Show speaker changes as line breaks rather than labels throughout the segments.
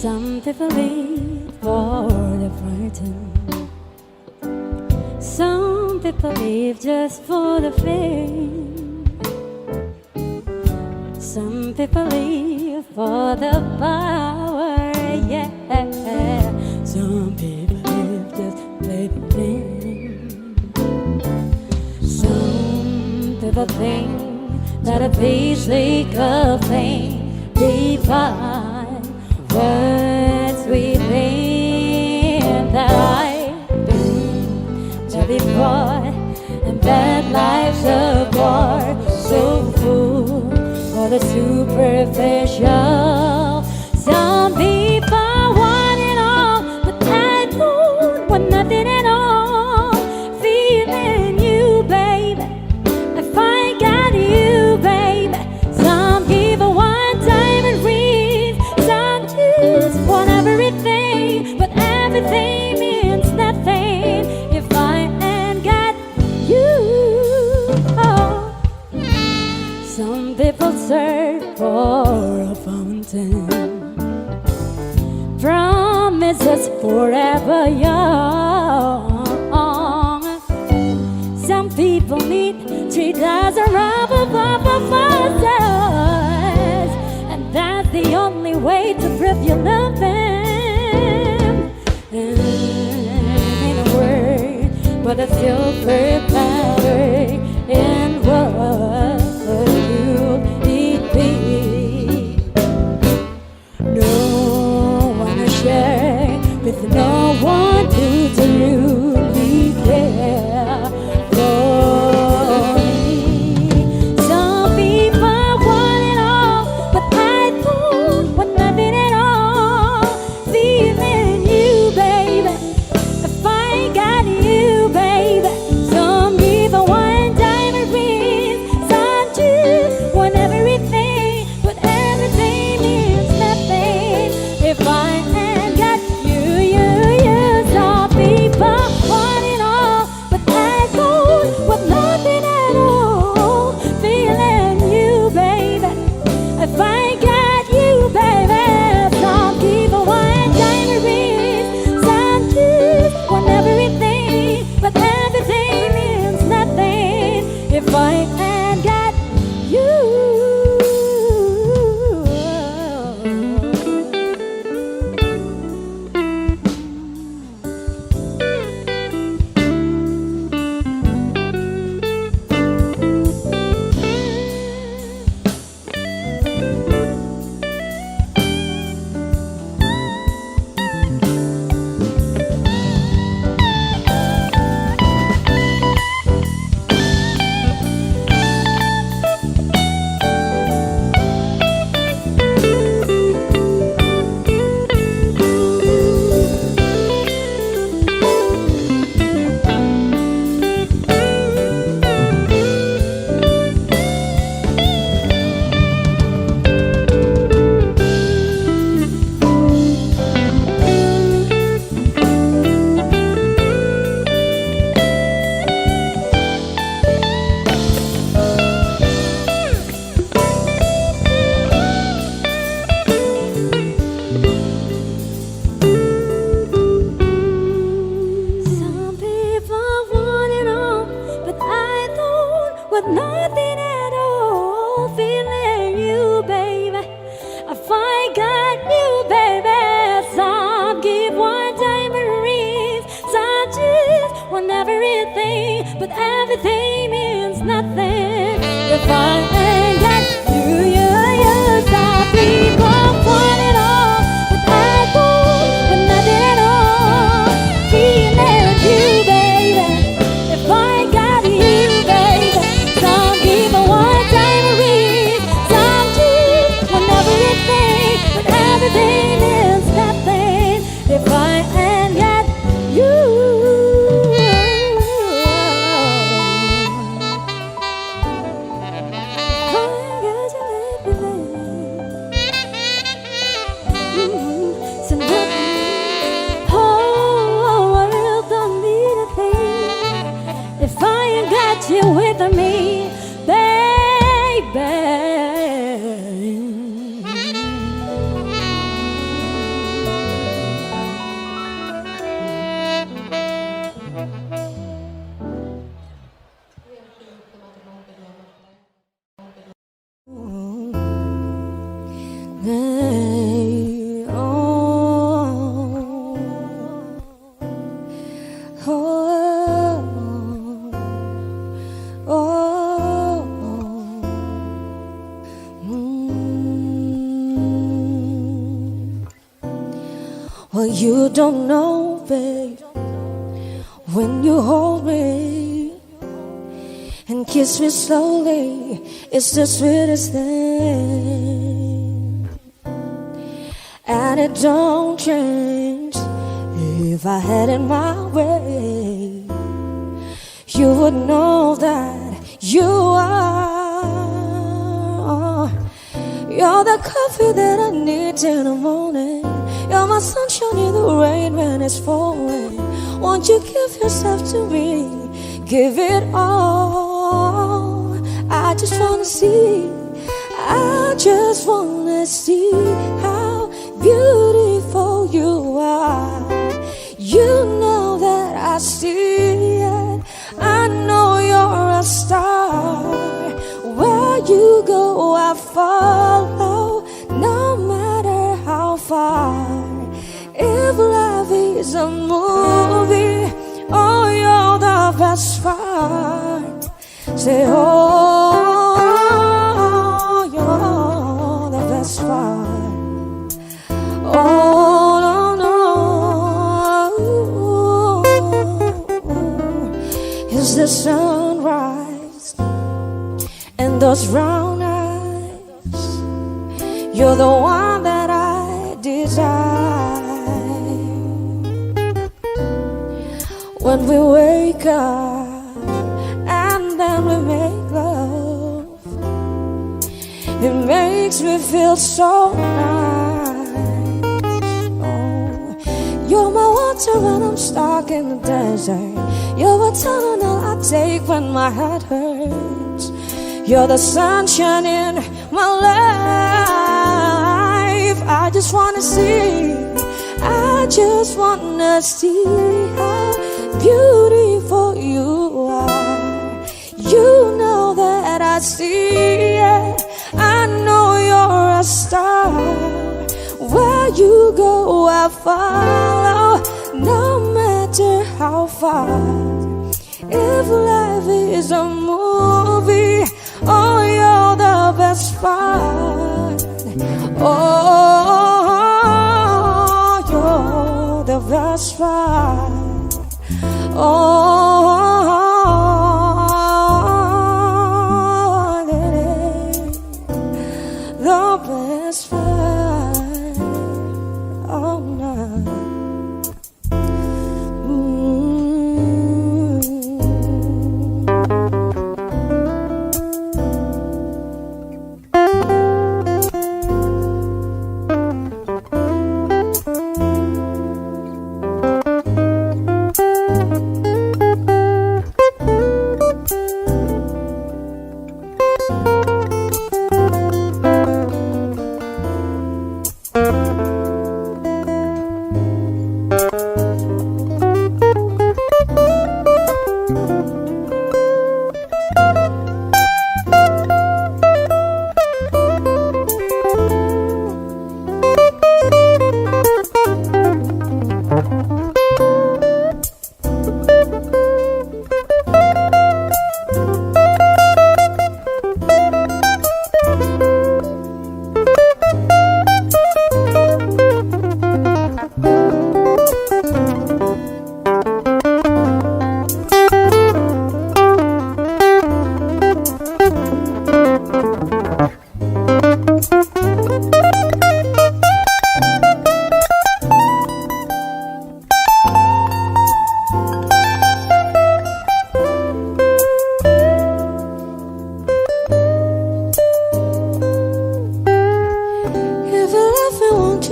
Some people live for the fortune. Some people live just for the fame. Some people live for the power, yeah. Some people live just for the fame. Some people think that a physical thing defines words within that I've been there before, and that life's a bore so full for the superficial. Some people want it all, but I don't want nothing at all. Feeling you, baby, if I got you, baby. Some people want diamond rings, some just want everything, but everything means nothing if I ain't got you. Oh. Some people search for a fountain, promises forever young. Some people need 3,000 rubber buses, and that's the only way to prove you love them. And in a word, but a silver power in what will it be? No one to share with no one to truly care for me. Some people want it all, but I don't want nothing at all. Feeling you, baby, if I got you, baby. Some people want diamond rings, some just want everything, but everything means nothing if I ain't got you, you, you. Some people want it all, but I don't want nothing at all. Feeling you, baby, if I got you, baby. Some people want diamond rings, some just want everything, but everything means nothing if I ain't got you. Some people want it all, but I don't want nothing at all. Feeling you, baby, if I got you, baby. Some give one diamond rings, some just want everything, but everything means nothing if I ain't got you, you, you. Some people want it all, but I don't want nothing at all. Feeling you, baby, if I got you, baby. Some people want diamond rings, some just want everything, but everything means nothing if I ain't got you. Hey, oh, oh, oh, Well, you don't know, babe, when you hold me and kiss me slowly, it's the sweetest thing. And it don't change if I had it my way. You would know that you're the coffee that I need in the morning. You're my sunshine in the rain when it's falling. Won't you give yourself to me? Give it all. I just wanna see how beautiful you are. You know that I see it. I know you're a star. Where you go, I follow, no matter how far. If life is a movie, oh, you're the best part. Say, oh, you're the best part. Oh, no, it's the sunrise and those brown eyes. You're the one that I desire. When we wake up and then we make love, it makes me feel so nice. Oh, you're my water when I'm stuck in the desert. You're a tunnel I take when my heart hurts. You're the sunshine in my life. I just wanna see how beautiful you are. You know that I see it. I know you're a star. Where you go, I follow, no matter how far. If life is a movie, oh, you're the best part. Oh, you're the best part. Oh, the best part. Oh, no.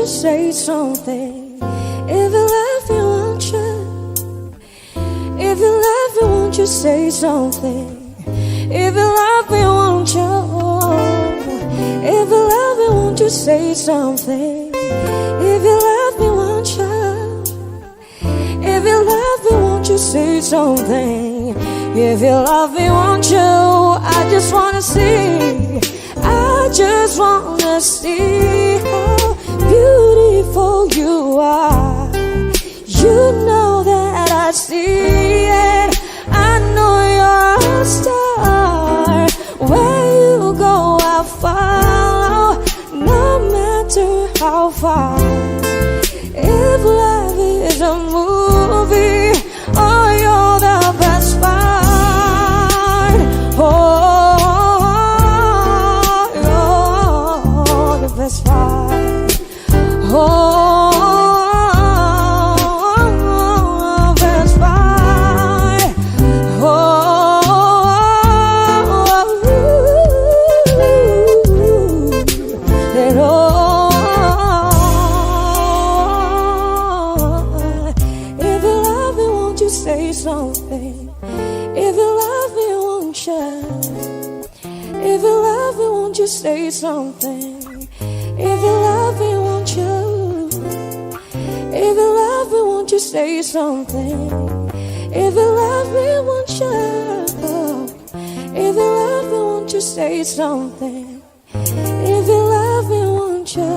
Say something. If you love me, won't you? If you love me, won't you say something? If you love me, won't you? If you love me, won't you say something? If you love me, won't you? If you love me, won't you say something? If you love me, won't you? I just wanna see I see it. I know you're a star. Where you go, I'll follow, no matter how far. If life is a movie, oh, you're the best part. Oh, you're the best part. Oh, best part. And if you love me, won't you say something? If you love me, won't you? If you love me, won't you say something? If you love me, won't you? If you love me, won't you say something? If you love me, won't you? If you love me, won't you say something? If you love me, won't you?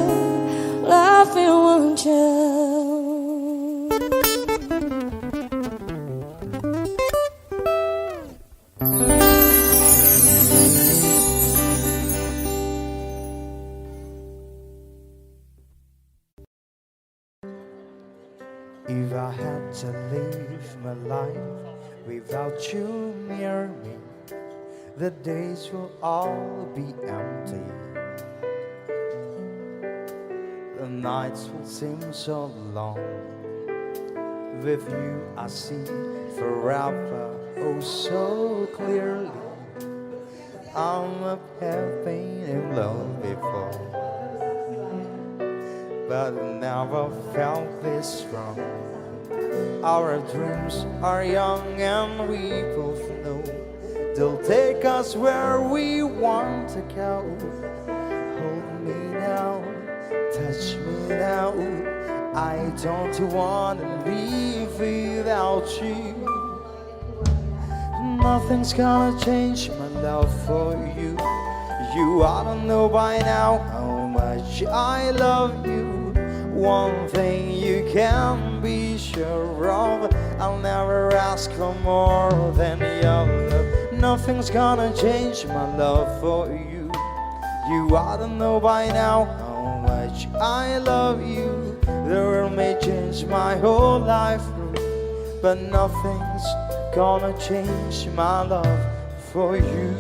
Love me, won't you?
If I had to live my life without you near me, the days will all be empty. The nights will seem so long. With you I see forever, oh so clearly. I have been in love before, but never felt this strong. Our dreams are young and we both know they'll take us where we want to go. Hold me now, touch me now, I don't want to leave without you. Nothing's gonna change my love for you. You ought to know by now how much I love you. One thing you can be sure of, I'll never ask for more than your love. Nothing's gonna change my love for you. You ought to know by now how much I love you. The world may change my whole life through, but nothing's gonna change my love for you.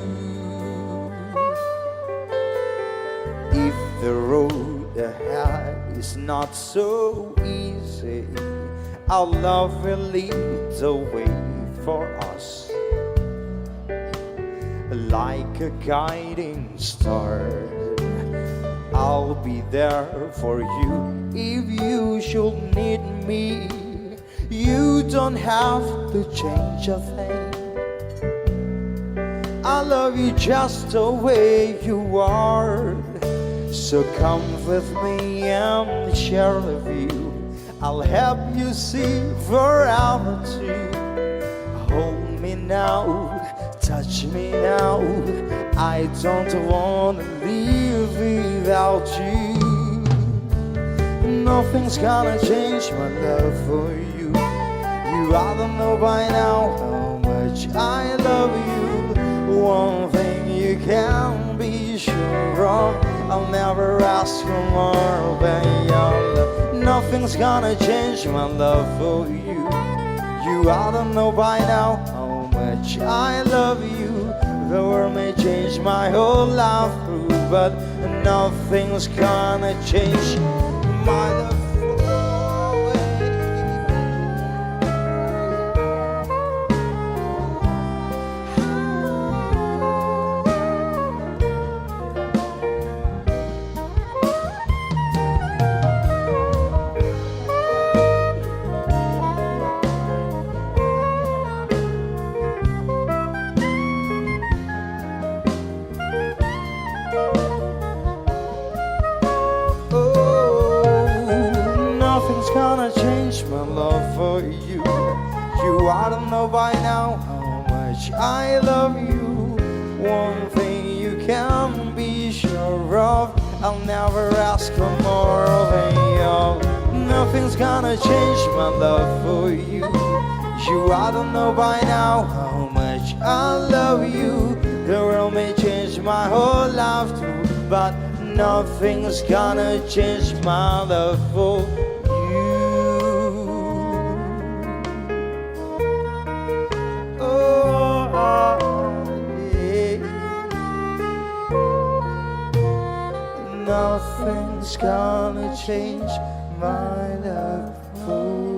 If the road ahead is not so easy, our love will lead the way for us, like a guiding star. I'll be there for you if you should need me. You don't have to change a thing. I love you just the way you are. So come with me and share a view. I'll help you see forever too. Hold me now, touch me now, I don't want to live without you. Nothing's gonna change my love for you. You ought to know by now how much I love you. One thing you can be sure of, I'll never ask for more than your love. Nothing's gonna change my love for you. You ought to know by now how much I love you. The world may change my whole life through, but nothing's gonna change my love for you. Nothing's gonna change my love for you. You ought to know by now how much I love you. One thing you can be sure of, I'll never ask for more than you. Nothing's gonna change my love for you. You I don't know by now how much I love you. The world may change my whole life too, but nothing's gonna change my love for you. Nothing's gonna change my love for you.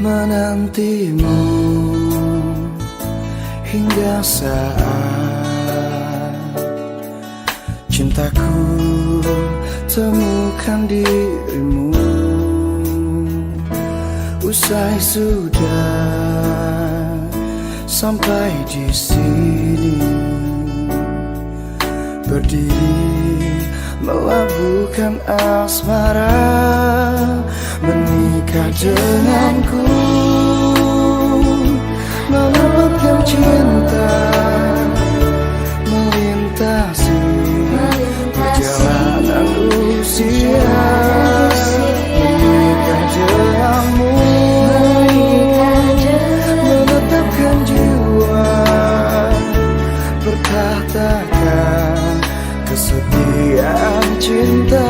Menantimu hingga saat cintaku temukan dirimu. Usai sudah sampai di sini, berdiri melabuhkan asmara, menikah denganku, menempatkan cinta, melintasi perjalanan usia, menikah denganmu, menetapkan jiwa, bertahtakan kesetiaan cinta.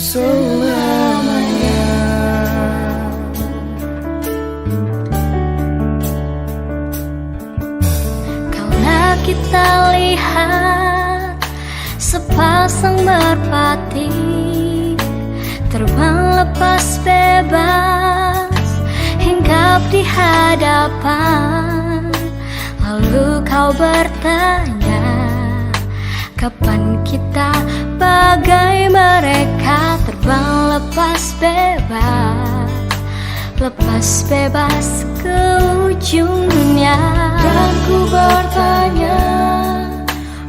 Selamanya.
Karena kita lihat sepasang merpati terbang lepas bebas hinggap di hadapan. Lalu kau bertanya, kapan kita bagai mereka terbang lepas bebas ke ujungnya. Dan ku bertanya,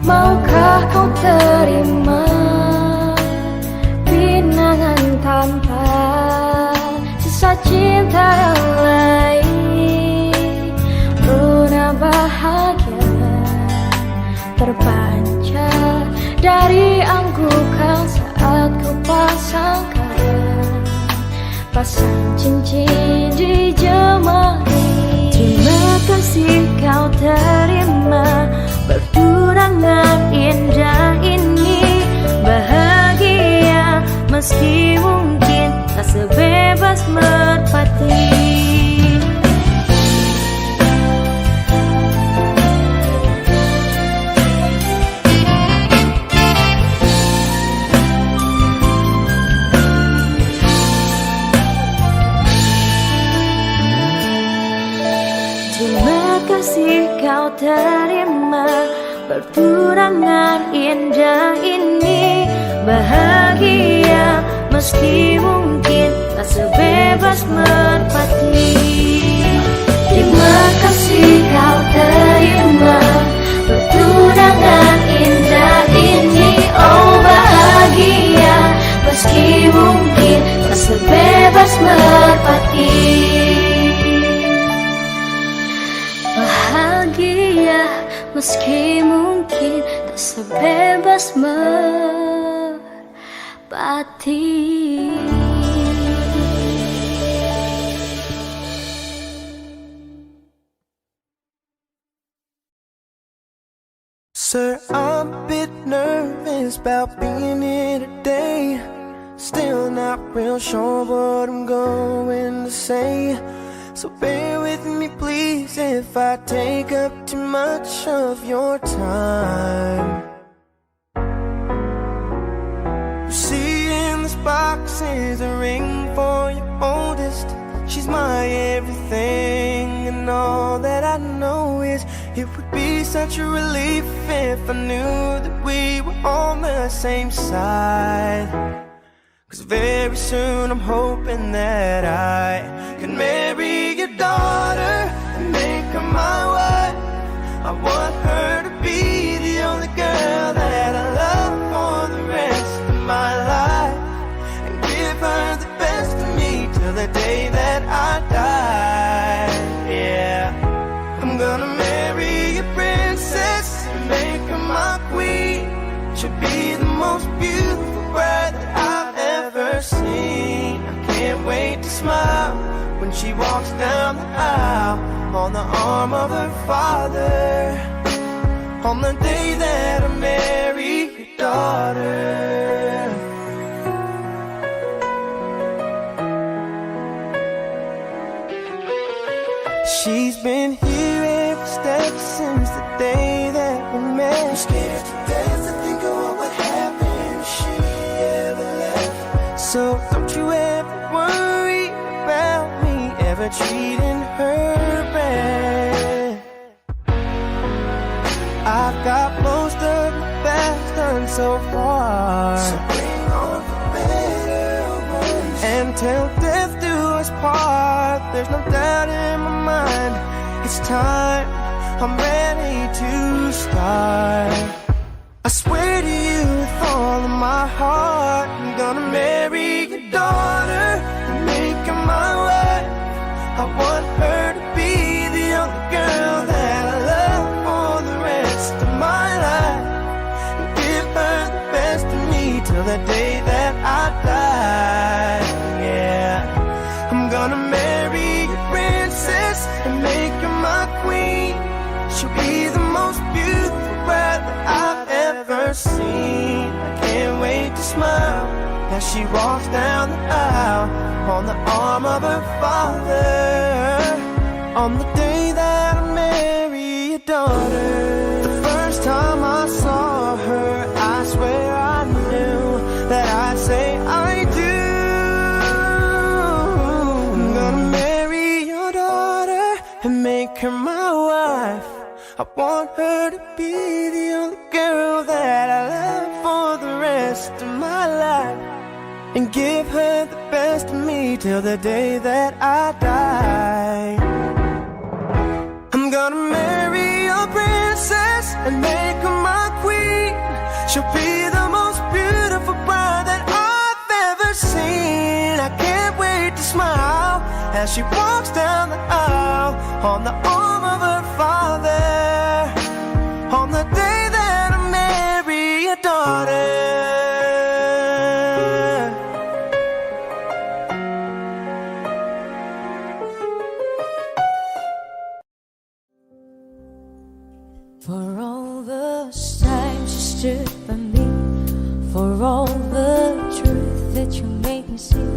maukah kau terima pinangan tanpa sisa cinta yang lain? Rona bahagia terpancar dari anggukan saat ku pasang cincin di jemari. Terima kasih kau terima pertunangan indah ini. Bahagia meski mungkin tak sebebas merpati. Kau terima pertunangan indah ini. Bahagia meski mungkin tak sebebas merpati. Terima kasih kau terima pertunangan indah ini. Oh bahagia meski mungkin tak sebebas merpati. Bahagia
Meski mungkin tak sebebas merpati.
Sir, I'm a bit nervous about being here today. Still not real sure what I'm going to say. So bear with me please if I take up too much of your time. You see in this box is a ring for your oldest. She's my everything, and all that I know is it would be such a relief if I knew that we were on the same side. 'Cause very soon I'm hoping that I can marry your daughter and make her my wife. I want her to be the only girl that I love for the rest of my life, and give her the best of me till the day that I die. Yeah, I'm gonna marry a princess and make her my queen. She'll be the most beautiful bride that I've ever seen. I can't wait to smile when she walks down the aisle on the arm of her father, on the day that I marry your daughter. She's been here every step since the day that we met. I'm scared to death to think of what would happen if she ever left. So don't you ever worry about me ever treating her bad. I've got most of the best done so far. So bring on the better ones, and till death do us part. There's no doubt in my mind, it's time, I'm ready to start. I swear to you with all of my heart, I'm gonna marry your daughter and make her my wife. I want her to be the only girl that I love for the rest of my life, and give her the best of me till the day that I die. Yeah, I'm gonna marry your princess and make her my queen. She'll be the most beautiful bride that I've ever seen. I can't wait to smile as she walks down the aisle on the arm of her father, on the day that I marry your daughter. The first time I saw her, I swear I knew that I'd say I do. I'm gonna marry your daughter and make her my wife. I want her to be the only girl that I love for the rest of my life, and give her the best of me till the day that I die. I'm gonna marry a princess and make her my queen. She'll be the most beautiful bride that I've ever seen. I can't wait to smile as she walks down the aisle on the arm of her father, on the day that I marry your daughter.
For all the times you stood by me, for all the truth that you made me see,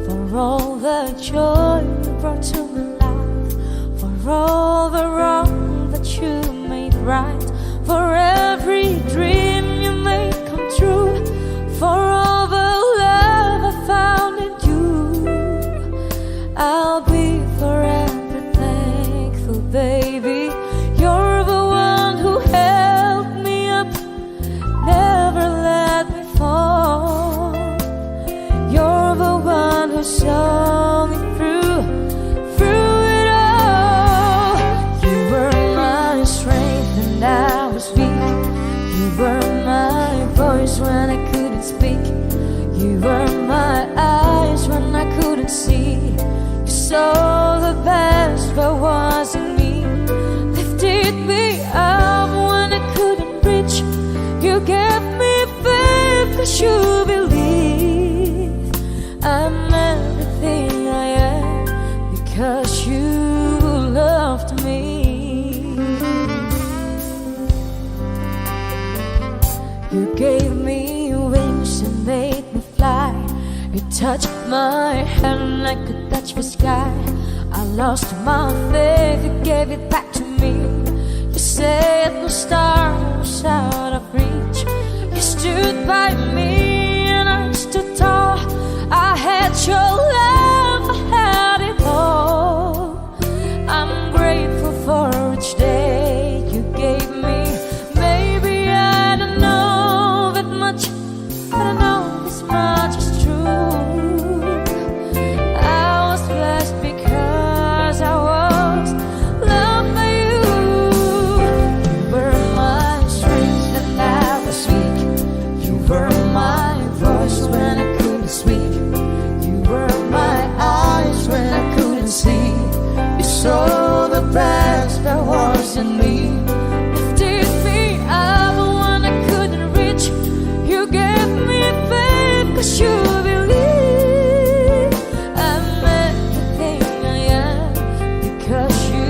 for all the joy you brought to my life, for all the wrong that you made right, for every dream you made come true, for all the love I found in you. I'll be forever thankful, baby. You're the one who held me up, never let me fall. You're the one who saw me through it all. You were my strength and I was weak. You were my voice when I couldn't speak. You were my eyes when I couldn't see. You saw the best that was in me, lifted me up 'cause you believe I'm everything I am, because you loved me. You gave me wings and made me fly. You touched my hand like I could touch the sky. I lost my faith, you gave it back to me. You said no star was out of reach. You stood by me and I stood tall. I had your love, I had it all. I'm grateful for each day you gave me. Maybe I don't know that much, but I know this much is true. I was blessed because I was loved by you. You were my strength when I was weak. You were my voice when I couldn't speak. You were my eyes when I couldn't see. You saw the best that was in me. Lifted me up when I couldn't reach. You gave me faith 'cause you believe I'm everything I am, because you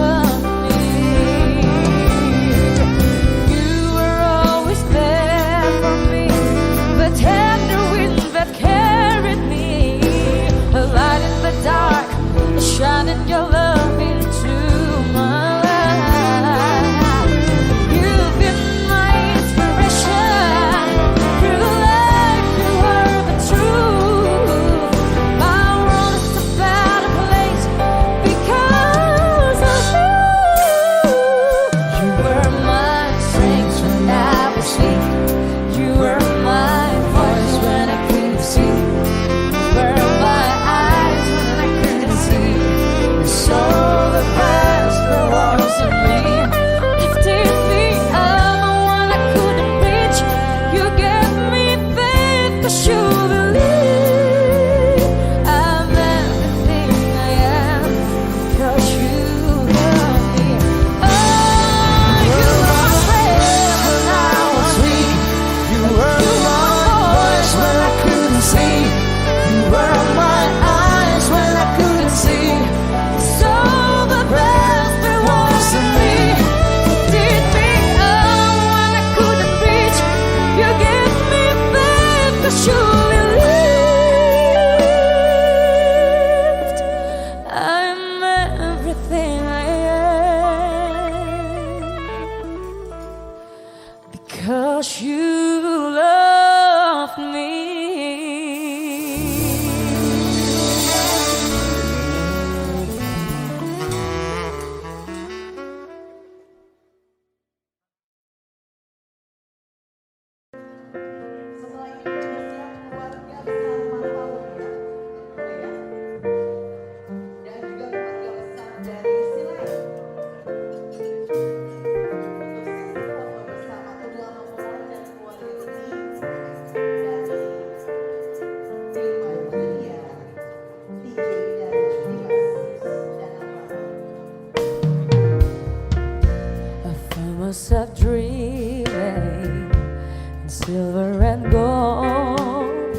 love me. You were always there for me, the tender wind that carried me, a light in the dark, shining your love into my life. You've been my inspiration through life. You are the truth. My world is a better place because of you. You were my strength when I was weak. You were my voice when I couldn't see. You were my eyes when I couldn't see. You saw the best there was in me. Lifted me up when I couldn't reach. You gave me faith 'cause you believe I'm everything I am, because you love me. Oh, you were my strength when I was weak.
You were my voice when I couldn't see. You were my eyes when I couldn't see.
So the best there was in me. Lifted me up when I couldn't reach. You gave me faith 'cause you believed I'm everything I am, because you loved me.
Dan juga keluarga besar dari Silat. Untuk bersama kedua mempelai dan keluarga ini dari Firman Julia, DJ dan Julius dan Almarhum.
I find myself dreaming in silver and gold,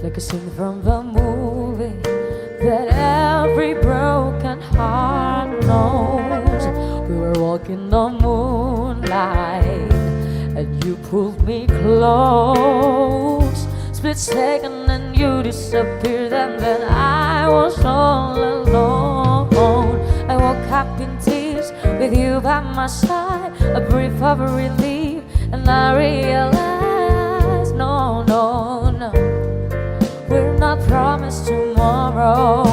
like a scene from the movie that every broken heart knows. We were walking on moonlight and you pulled me close. Split second and you disappeared, and then I was all alone. I woke up in tears with you by my side, a brief of relief, and I realized no, no, no, we're not promised tomorrow.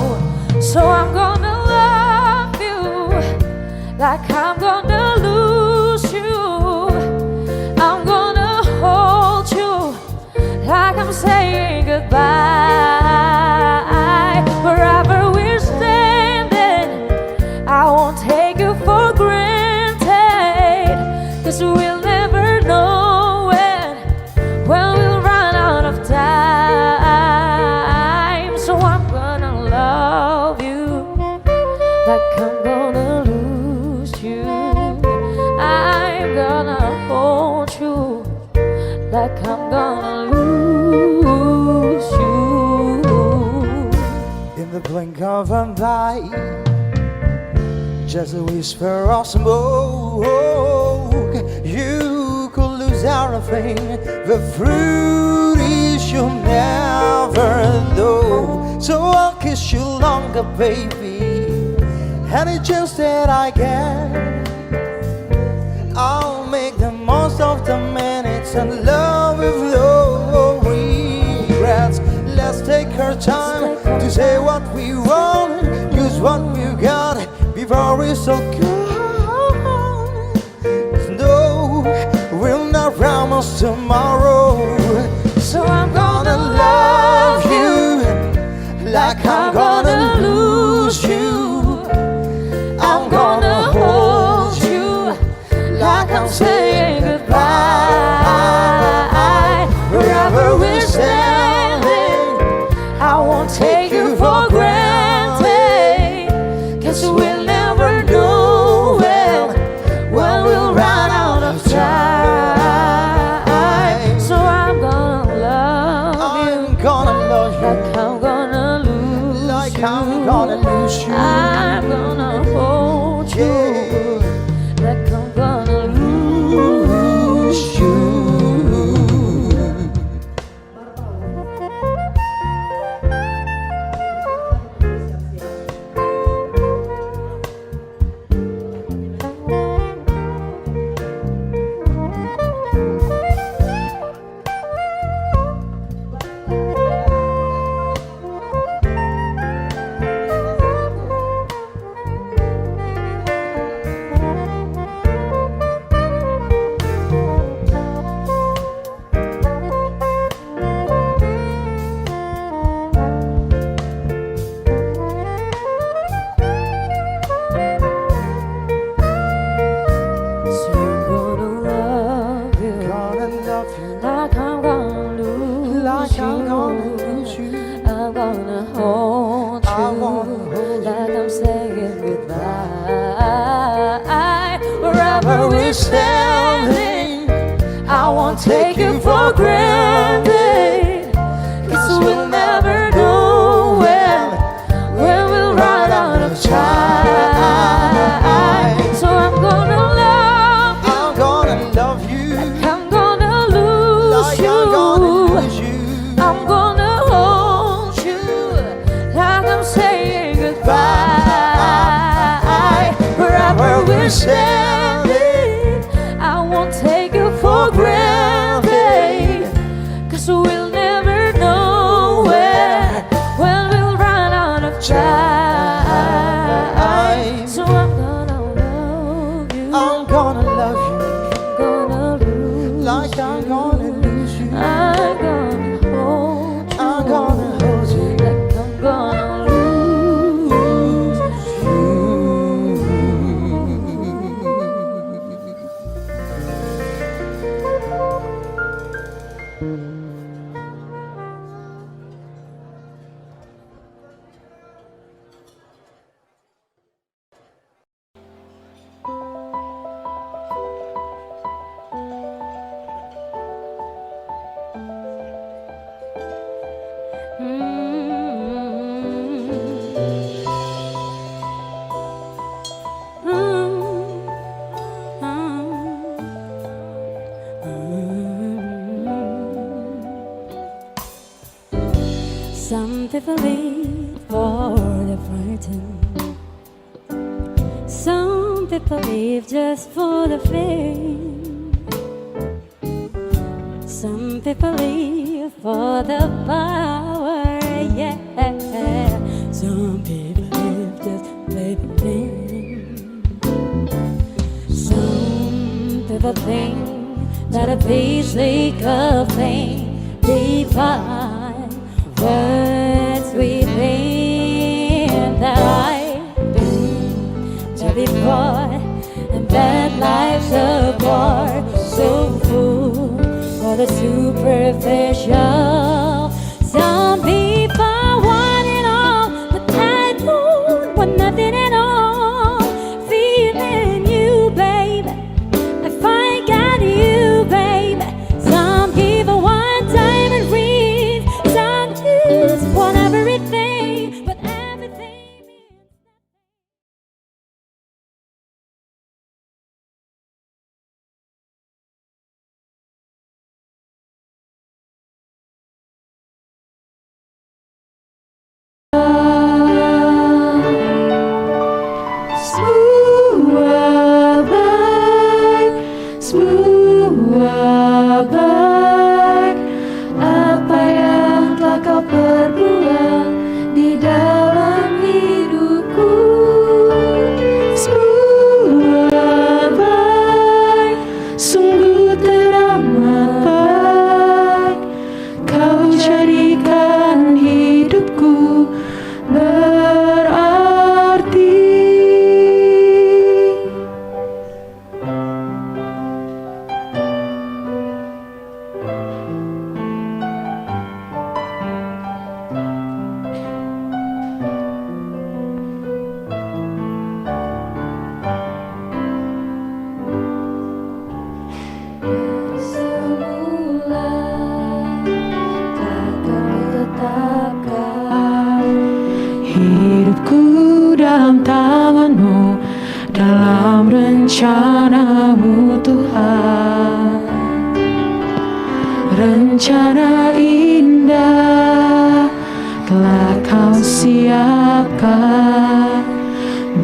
So I'm gonna love you like I'm gonna lose you. I'm gonna hold you like I'm saying goodbye. Wherever we're standing, I won't take you for granted, 'cause we'll never know when we'll run out of time. So I'm gonna love you like I'm gonna lose you. I'm gonna hold you like I'm gonna
the blink of an eye, just a whisper of smoke. You could lose everything, the fruit is you'll never know. So I'll kiss you longer, baby, any chance that I get. I'll make the most of the minutes and love with no regrets. Let's take our time to say what we want, use what we got before we're so gone. No, we'll not promise tomorrow. So I'm gonna love you like I'm gonna lose you. I'm gonna hold you like I'm saying goodbye. Wherever we're standing, I won't take you for granted, 'cause we'll never know when we'll run out of time. So I'm gonna love you, I'm gonna love you
like I'm gonna lose
like
you.
I'm gonna lose you.
I'm gonna hold you,
Yeah,
like I'm gonna lose you. So I'm gonna love you,
gonna love you
like I'm gonna lose
like I'm
you.
gonna lose you.
I'm gonna hold you,
I wanna hold you.
like I'm saying goodbye. Wherever we're standing, I won't take you for granted, 'cause we'll never know when we'll run out of time. So I'm gonna love you,
I'm gonna love you
I'm gonna lose
like
you.
I'm gonna lose you.
I'm gonna hold you like I'm saying goodbye. Wherever we're standing, I won't take you for granted, 'cause we'll never know when we'll run out of time. So I'm gonna love you,
I'm gonna love you
gonna lose
like I'm gonna lose you.
I'm gonna hold you,
I'm gonna hold you
like I'm gonna lose you. Some people live for the frightened. Some people live just for the fame. Some people live for the power, yeah. Some people live just for the fame. Some people think that a basic of pain define words within that I've been there before, and that life's a bore so full for the superficial. Some people want it all, but I don't want nothing at all. Feeling you, baby, if I got you, baby. Some people want diamond rings, some just want everything, but
hidupku dalam tangan-Mu, dalam rencana-Mu Tuhan. Rencana indah telah Kau siapkan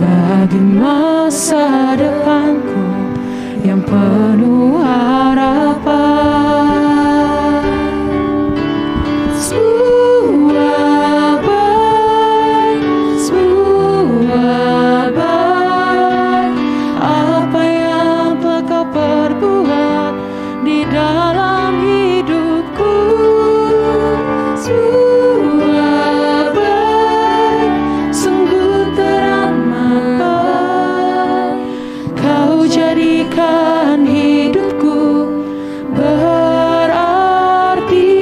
bagi masa depanku yang penuh harapan. Semua baik apa yang telah Kau perbuat di dalam hidupku. Semua baik, sungguh teramat Kau jadikan hidupku berarti.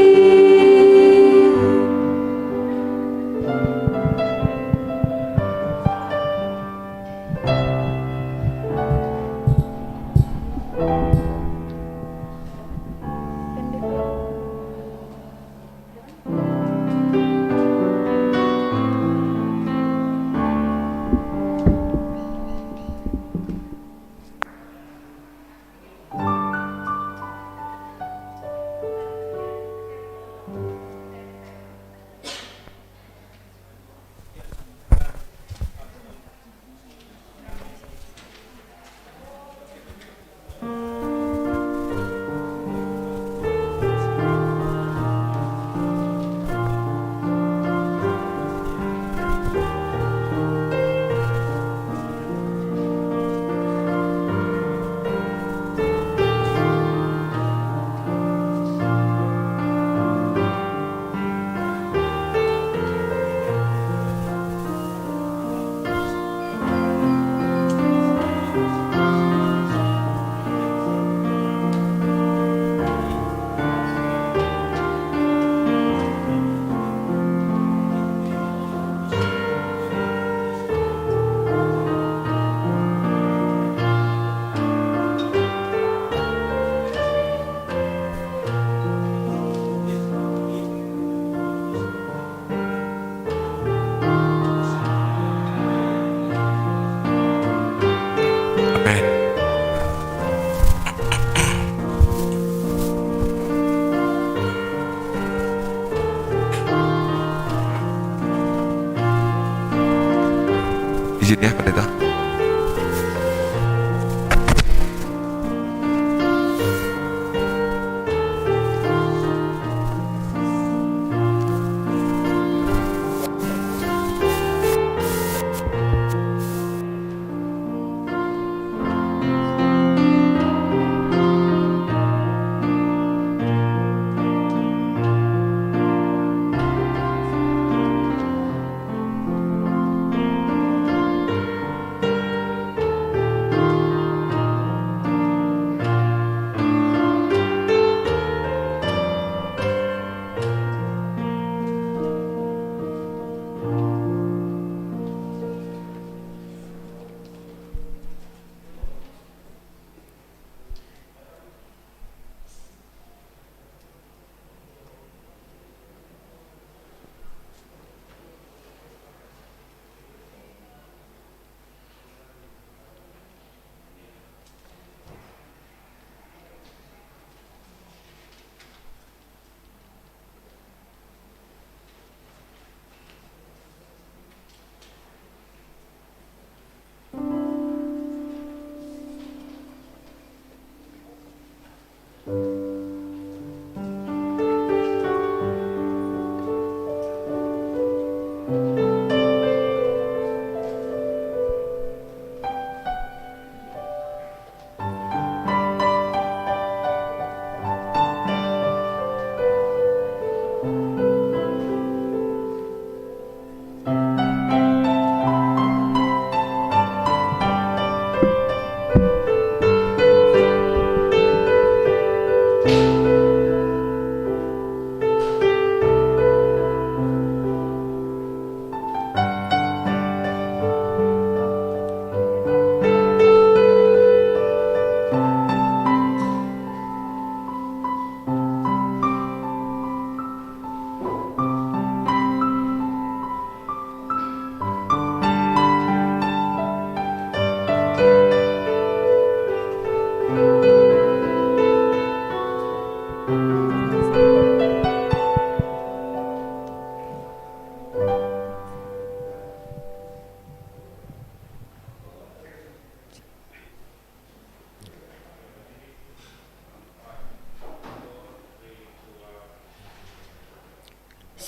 Izin ya pendeta.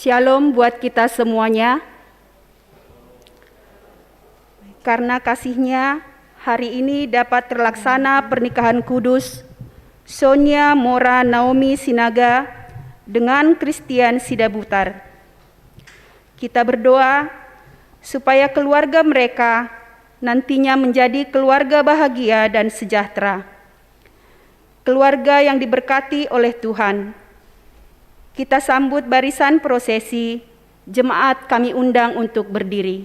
Shalom buat kita semuanya. Karena kasih-Nya, hari ini dapat terlaksana pernikahan kudus Sonia Mora Naomi Sinaga dengan Christian Sidabutar. Kita berdoa supaya keluarga mereka nantinya menjadi keluarga bahagia dan sejahtera. Keluarga yang diberkati oleh Tuhan. Kita sambut barisan prosesi, jemaat kami undang untuk berdiri.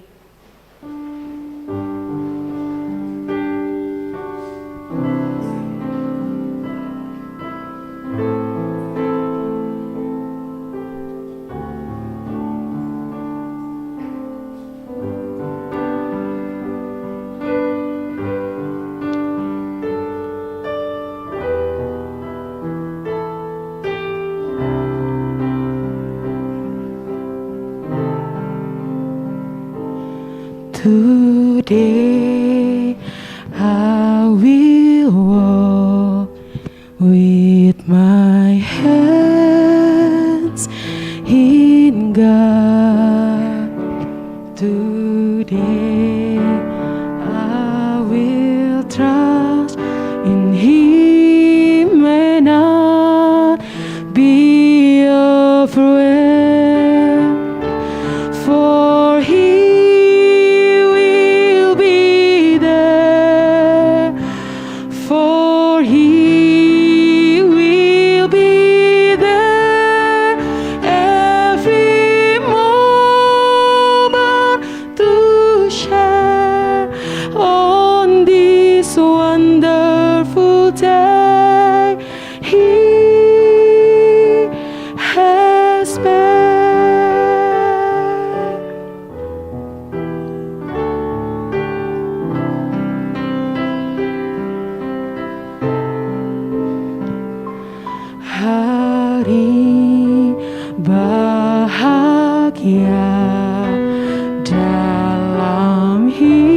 Today I will walk with my hands in God. Today I will trust in Him and not be afraid. For He dalam hidupku,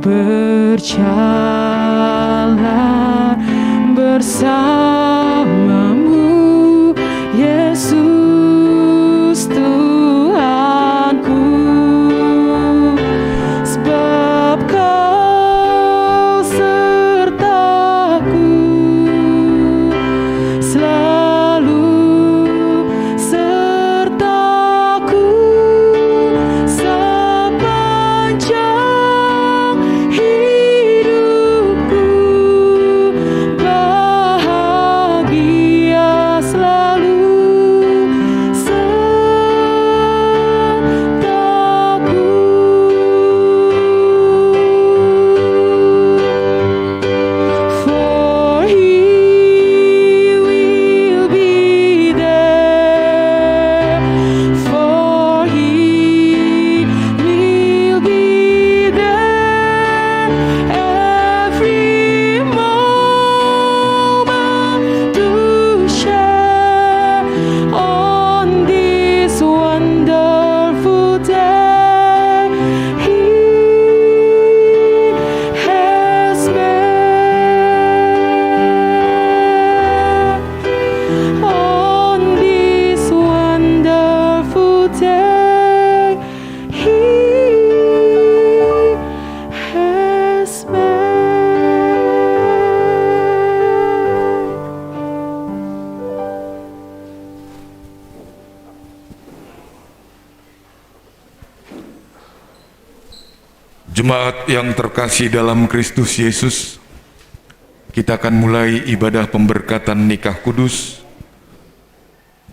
berjalan bersamamu, Yesus Tuhanku. Sebab Kau sertaku, selalu sertaku sepanjang hidupku, bahagia selalu sertaku. For He will be there. For He will be there every moment to share on this wonderful day He has made. On this wonderful day He has made.
Jemaat yang terkasih dalam Kristus Yesus, kita akan mulai ibadah pemberkatan nikah kudus.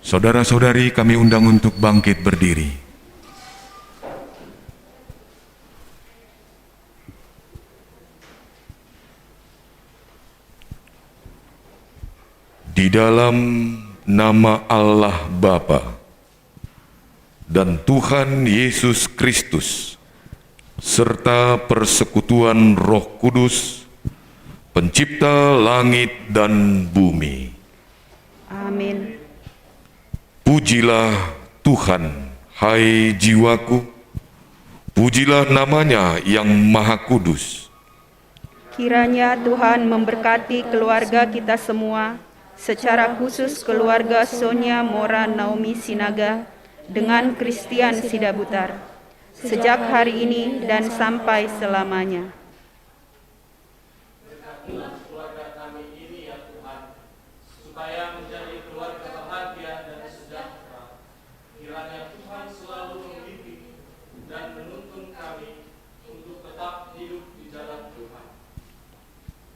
Saudara-saudari kami undang untuk bangkit berdiri. Di dalam nama Allah Bapa dan Tuhan Yesus Kristus, serta persekutuan Roh Kudus, Pencipta langit dan bumi.
Amin.
Pujilah Tuhan, hai jiwaku, pujilah namanya yang maha kudus.
Kiranya Tuhan memberkati keluarga kita semua, secara khusus keluarga Sonia Mora Naomi Sinaga dengan Christian Sidabutar, sejak hari ini dan sampai selamanya.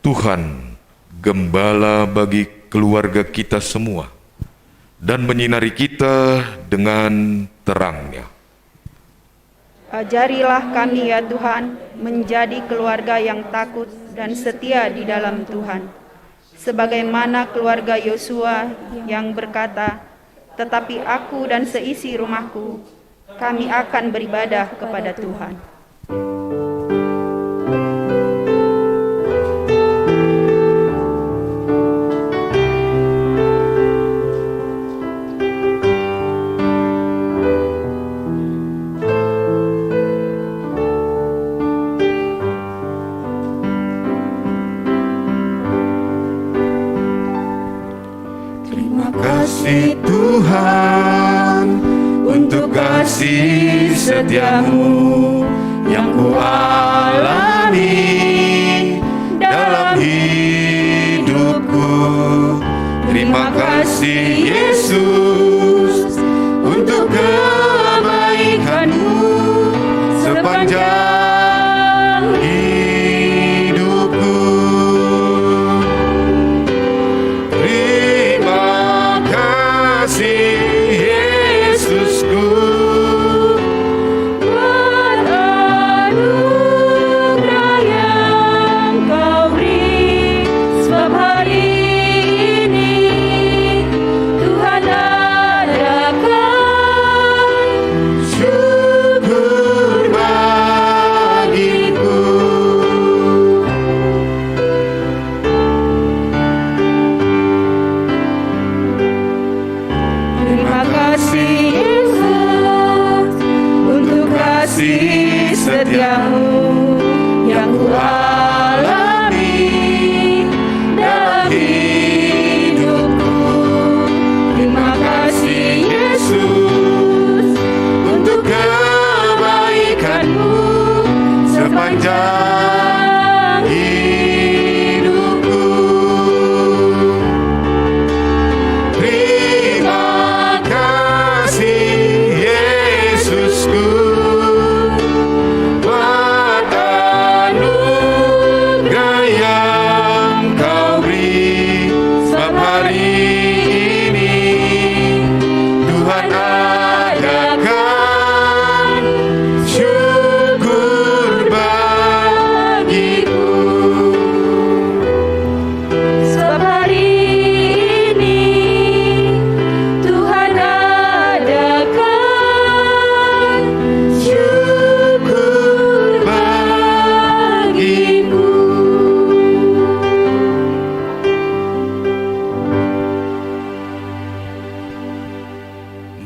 Tuhan, gembala bagi keluarga kita semua, dan menyinari kita dengan terang-Nya.
Ajarilah kami ya Tuhan, menjadi keluarga yang takut dan setia di dalam Tuhan. Sebagaimana keluarga Yosua yang berkata, "Tetapi aku dan seisi rumahku, kami akan beribadah kepada Tuhan."
Kasih Tuhan untuk kasih setiamu yang kualami dalam hidupku. Terima kasih Yesus untuk kebaikanmu sepanjang hidupku. Terima kasih Yesusku
buat anugerah yang Kau beri, sebab hari ini Tuhan adakan
syukur bagiku.
Terima kasih Yesus untuk kasih setiamu yang kualami dalam hidupku. Terima kasih Yesus
Untuk kebaikanmu sepanjang hidupku. Terima kasih Yesusku buat anugerah yang Kau beri, sebab hari ini Tuhan adakan syukur bagiku.
sebab hari ini Tuhan adakan
Syukur bagiku.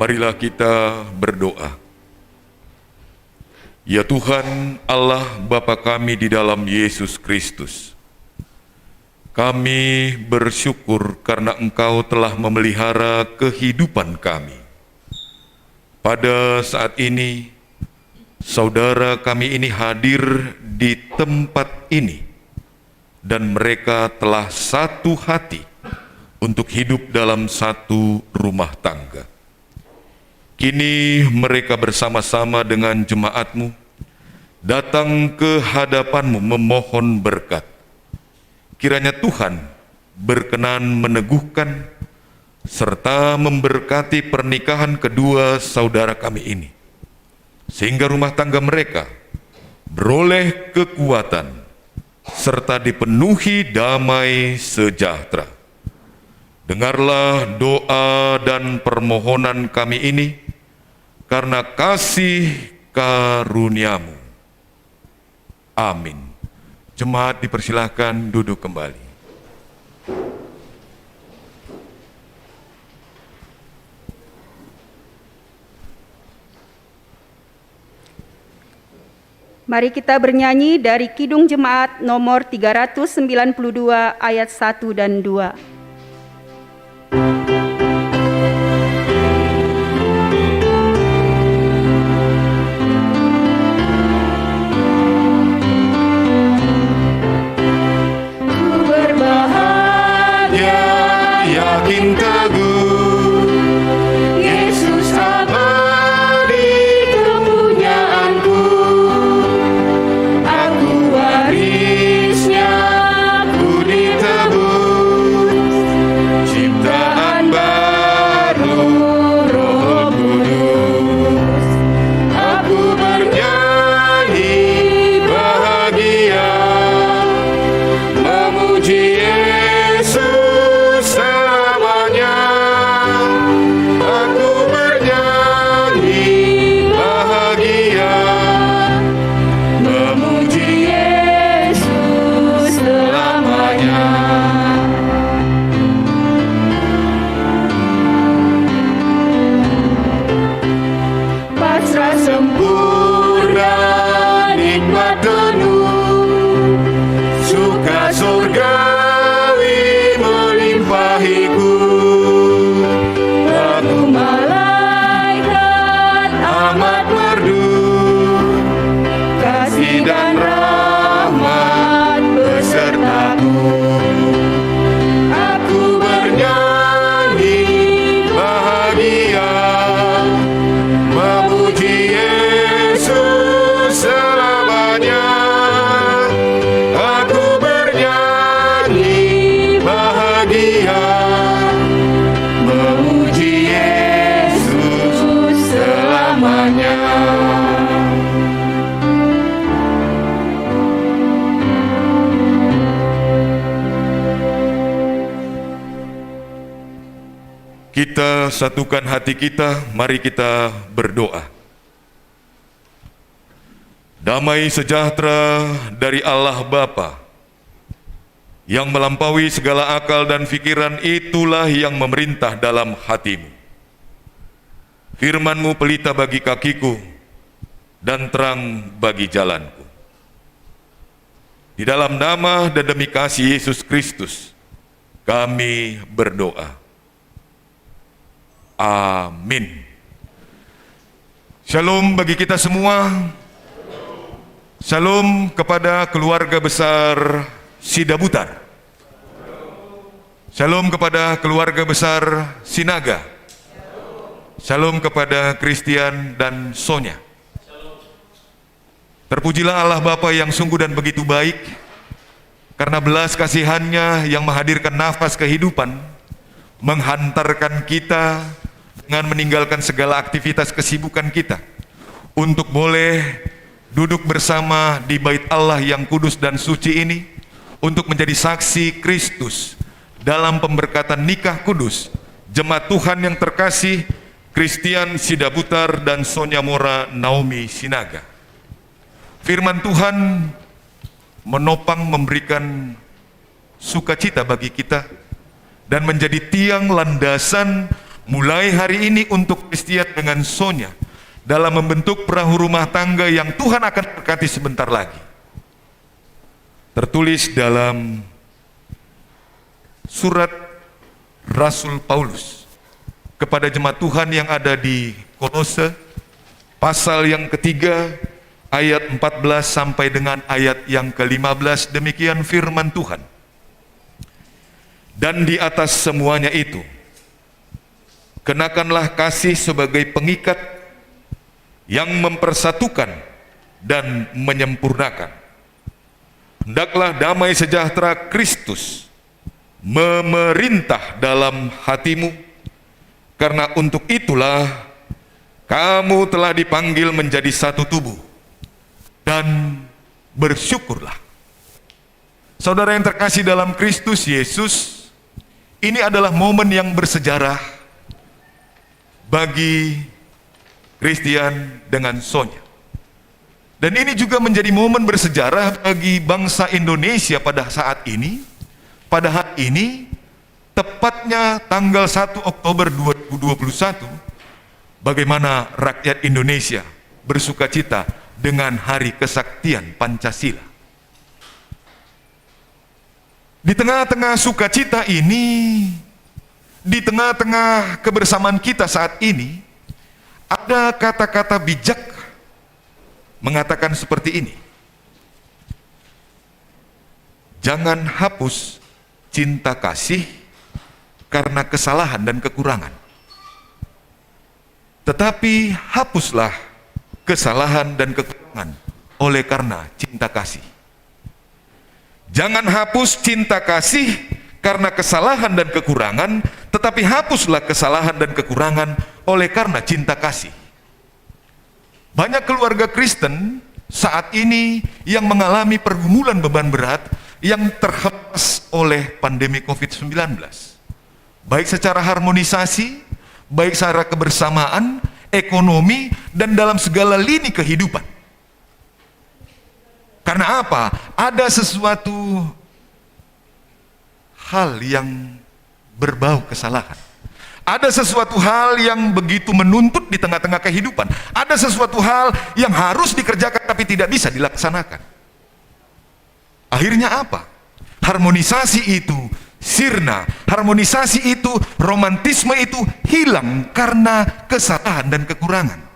Marilah kita berdoa. Ya Tuhan Allah Bapa kami di dalam Yesus Kristus, kami bersyukur karena Engkau telah memelihara kehidupan kami. Pada saat ini, saudara kami ini hadir di tempat ini, dan mereka telah satu hati untuk hidup dalam satu rumah tangga. Kini mereka bersama-sama dengan jemaat-Mu datang ke hadapan-Mu memohon berkat. Kiranya Tuhan berkenan meneguhkan serta memberkati pernikahan kedua saudara kami ini, sehingga rumah tangga mereka beroleh kekuatan serta dipenuhi damai sejahtera. Dengarlah doa dan permohonan kami ini karena kasih karunia-Mu. Amin. Jemaat dipersilahkan duduk kembali.
Mari kita bernyanyi dari Kidung Jemaat nomor 392 ayat 1 dan 2.
Yakin teguh, Yesus abadi kepunyaanku. Aku warisnya, ku ditebus, ciptaan baru Roh Kudus. Aku bernyanyi bahagia, memuji Yesus selamanya. Aku bernyanyi bahagia, memuji Yesus selamanya. Pasrah sempurna, nikmat penuh, suka surgawi melimpahiku. Lagu malaikat amat merdu, kasih dan rahmat besertaku. Aku bernyanyi bahagia, memuji Yesus selamanya. Aku bernyanyi bahagia, memuji Yesus selamanya. Kita satukan hati kita, mari kita berdoa. Damai sejahtera dari Allah Bapa yang melampaui segala akal dan pikiran, itulah yang memerintah dalam hatimu. Firman-Mu pelita bagi kakiku dan terang bagi jalanku. Di dalam nama dan demi kasih Yesus Kristus, kami berdoa. Amin. Shalom bagi kita semua. Shalom kepada keluarga besar Sidabutar. Shalom kepada keluarga besar Sinaga. Shalom kepada Christian dan Sonya. Terpujilah Allah Bapa yang sungguh dan begitu baik, karena belas kasihan-Nya yang menghadirkan nafas kehidupan, menghantarkan kita dengan meninggalkan segala aktivitas kesibukan kita untuk boleh duduk bersama di bait Allah yang kudus dan suci ini, untuk menjadi saksi Kristus dalam pemberkatan nikah kudus jemaat Tuhan yang terkasih Christian Sidabutar dan Sonya Mora Naomi Sinaga. Firman Tuhan menopang, memberikan sukacita bagi kita dan menjadi tiang landasan mulai hari ini untuk Christian dengan Sonya dalam membentuk perahu rumah tangga yang Tuhan akan berkati sebentar lagi. Tertulis dalam surat Rasul Paulus kepada jemaat Tuhan yang ada di Kolose, pasal yang ketiga, ayat 14 sampai dengan ayat yang ke-15, demikian firman Tuhan. Dan di atas semuanya itu, kenakanlah kasih sebagai pengikat yang mempersatukan dan menyempurnakan. Hendaklah damai sejahtera Kristus memerintah dalam hatimu, karena untuk itulah kamu telah dipanggil menjadi satu tubuh, dan bersyukurlah. Saudara yang terkasih dalam Kristus Yesus, ini adalah momen yang bersejarah bagi Christian dengan Sonya. Dan ini juga menjadi momen bersejarah bagi bangsa Indonesia pada saat ini. Pada hari ini, tepatnya tanggal 1 Oktober 2021, bagaimana rakyat Indonesia bersukacita dengan Hari Kesaktian Pancasila. Di tengah-tengah sukacita ini, di tengah-tengah kebersamaan kita saat ini, ada kata-kata bijak mengatakan seperti ini: jangan hapus cinta kasih karena kesalahan dan kekurangan, tetapi hapuslah kesalahan dan kekurangan oleh karena cinta kasih. Jangan hapus cinta kasih karena kesalahan dan kekurangan, tetapi hapuslah kesalahan dan kekurangan oleh karena cinta kasih. Banyak keluarga Kristen saat ini yang mengalami pergumulan beban berat yang terhempas oleh pandemi COVID-19. Baik secara harmonisasi, baik secara kebersamaan, ekonomi, dan dalam segala lini kehidupan. Karena apa? Ada sesuatu hal yang berbau kesalahan. Ada sesuatu hal yang begitu menuntut di tengah-tengah kehidupan. Ada sesuatu hal yang harus dikerjakan tapi tidak bisa dilaksanakan. Akhirnya apa? Harmonisasi itu sirna. Harmonisasi itu, romantisme itu hilang karena kesalahan dan kekurangan.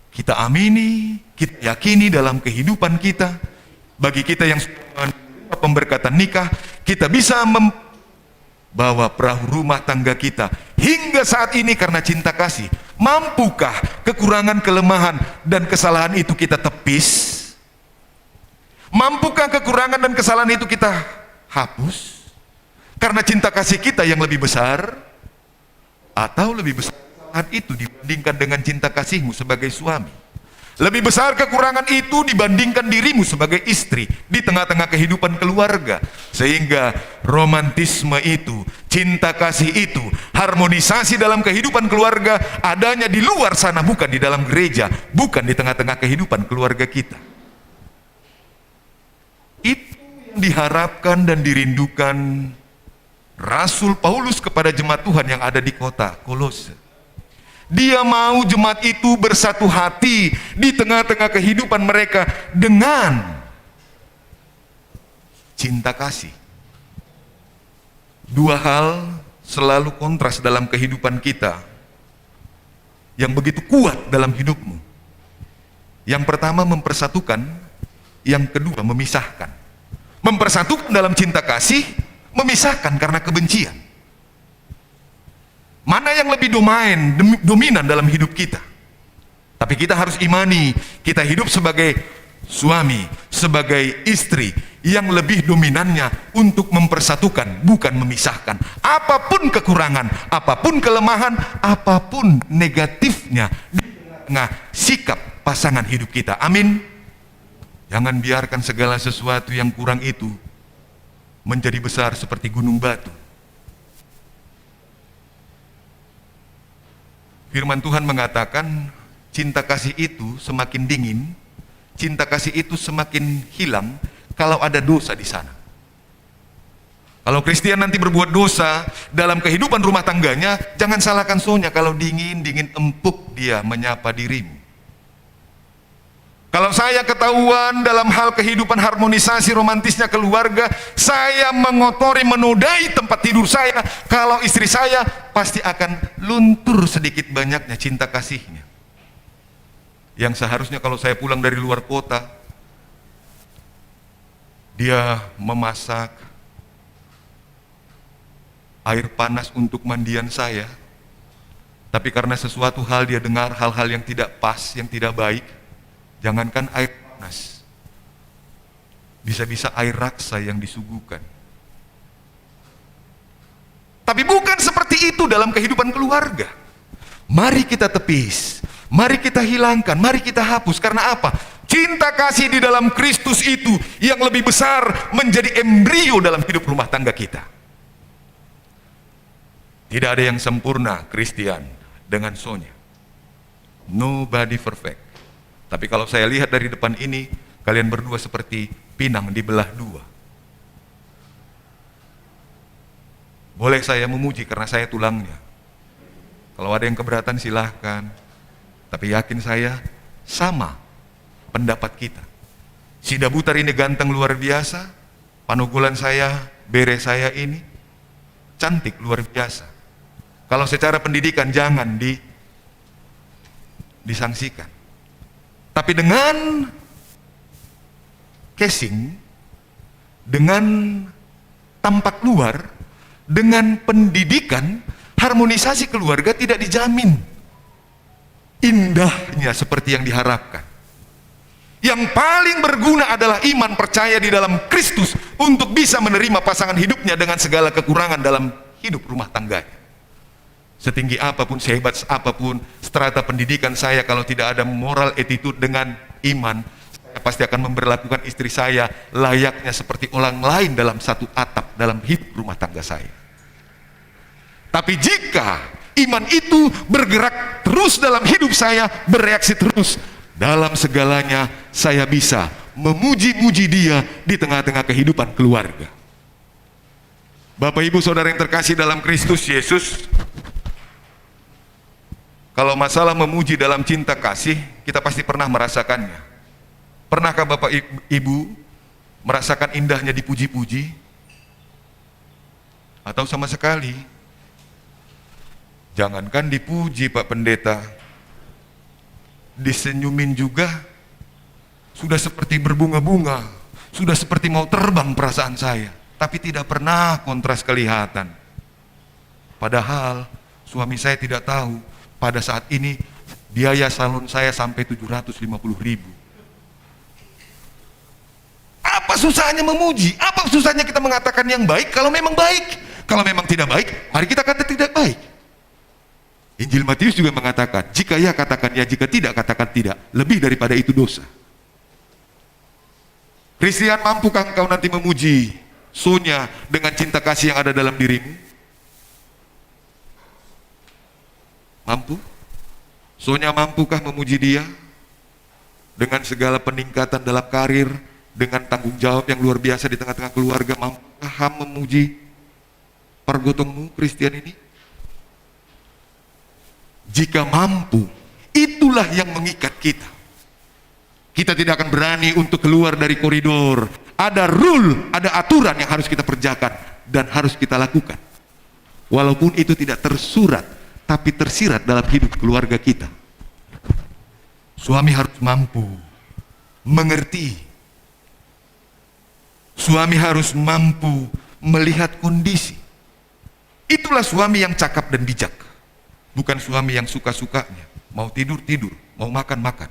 Kita amini, kita yakini dalam kehidupan kita. Bagi kita yang menerima pemberkatan nikah, kita bisa membawa perahu rumah tangga kita hingga saat ini karena cinta kasih. Mampukah kekurangan, kelemahan, dan kesalahan itu kita tepis? Mampukah kekurangan dan kesalahan itu kita hapus? Karena cinta kasih kita yang lebih besar? Atau lebih besar itu dibandingkan dengan cinta kasihmu sebagai suami? Lebih besar kekurangan itu dibandingkan dirimu sebagai istri di tengah-tengah kehidupan keluarga, sehingga romantisme itu, cinta kasih itu, harmonisasi dalam kehidupan keluarga adanya di luar sana, bukan di dalam gereja, bukan di tengah-tengah kehidupan keluarga kita. Itu yang diharapkan dan dirindukan Rasul Paulus kepada jemaat Tuhan yang ada di kota Kolose. Dia mau jemaat itu bersatu hati di tengah-tengah kehidupan mereka dengan cinta kasih. Dua hal selalu kontras dalam kehidupan kita yang begitu kuat dalam hidupmu. Yang pertama mempersatukan, yang kedua memisahkan. Mempersatukan dalam cinta kasih, memisahkan karena kebencian. Mana yang lebih dominan dalam hidup kita? Tapi kita harus imani, kita hidup sebagai suami, sebagai istri yang lebih dominannya untuk mempersatukan, bukan memisahkan. Apapun kekurangan, apapun kelemahan, apapun negatifnya di tengah sikap pasangan hidup kita. Amin. Jangan biarkan segala sesuatu yang kurang itu menjadi besar seperti gunung batu. Firman Tuhan mengatakan, cinta kasih itu semakin dingin, cinta kasih itu semakin hilang kalau ada dosa di sana. Kalau Kristian nanti berbuat dosa dalam kehidupan rumah tangganya, jangan salahkan Sonya kalau dingin empuk dia menyapa dirimu. Kalau saya ketahuan dalam hal kehidupan harmonisasi romantisnya keluarga, saya mengotori, menodai tempat tidur saya, kalau istri saya pasti akan luntur sedikit banyaknya cinta kasihnya. Yang seharusnya kalau saya pulang dari luar kota, dia memasak air panas untuk mandian saya, tapi karena sesuatu hal dia dengar hal-hal yang tidak pas, yang tidak baik, jangankan air panas, bisa-bisa air raksa yang disuguhkan. Tapi bukan seperti itu dalam kehidupan keluarga. Mari kita tepis, mari kita hilangkan, mari kita hapus. Karena apa? Cinta kasih di dalam Kristus itu yang lebih besar menjadi embrio dalam hidup rumah tangga kita. Tidak ada yang sempurna Kristian dengan Sonya. Nobody perfect. Tapi kalau saya lihat dari depan ini, kalian berdua seperti pinang dibelah dua. Boleh saya memuji karena saya tulangnya. Kalau ada yang keberatan silahkan. Tapi yakin saya, sama pendapat kita. Si Dabutar ini ganteng luar biasa, panugulan saya, bere saya ini cantik luar biasa. Kalau secara pendidikan jangan disangsikan. Tapi dengan casing, dengan tampak luar, dengan pendidikan, harmonisasi keluarga tidak dijamin indahnya seperti yang diharapkan. Yang paling berguna adalah iman percaya di dalam Kristus untuk bisa menerima pasangan hidupnya dengan segala kekurangan dalam hidup rumah tangganya. Setinggi apapun, sehebat apapun strata pendidikan saya, kalau tidak ada moral attitude dengan iman, saya pasti akan memperlakukan istri saya layaknya seperti orang lain dalam satu atap dalam hidup rumah tangga saya. Tapi jika iman itu bergerak terus dalam hidup saya, bereaksi terus dalam segalanya, saya bisa memuji-muji Dia di tengah-tengah kehidupan keluarga. Bapak Ibu Saudara yang terkasih dalam Kristus Yesus, kalau masalah memuji dalam cinta kasih, kita pasti pernah merasakannya. Pernahkah Bapak Ibu merasakan indahnya dipuji-puji? Atau sama sekali? Jangankan dipuji Pak Pendeta, disenyumin juga sudah seperti berbunga-bunga, sudah seperti mau terbang perasaan saya, tapi tidak pernah kontras kelihatan. Padahal suami saya tidak tahu pada saat ini biaya salon saya sampai 750.000. Apa susahnya memuji? Apa susahnya kita mengatakan yang baik kalau memang baik? Kalau memang tidak baik, mari kita kata tidak baik. Injil Matius juga mengatakan, jika ya katakan ya, jika tidak katakan tidak. Lebih daripada itu dosa. Kristian, mampukah engkau nanti memuji Sonya dengan cinta kasih yang ada dalam dirimu? Mampu? Sonya mampukah memuji dia dengan segala peningkatan dalam karir, dengan tanggung jawab yang luar biasa di tengah-tengah keluarga? Mampukah memuji pergotongmu Kristian ini? Jika mampu, itulah yang mengikat kita. Kita tidak akan berani untuk keluar dari koridor. Ada rule, ada aturan yang harus kita kerjakan dan harus kita lakukan. Walaupun itu tidak tersurat, tapi tersirat dalam hidup keluarga kita. Suami harus mampu mengerti. Suami harus mampu melihat kondisi. Itulah suami yang cakap dan bijak. Bukan suami yang suka-sukanya, mau tidur-tidur, mau makan-makan.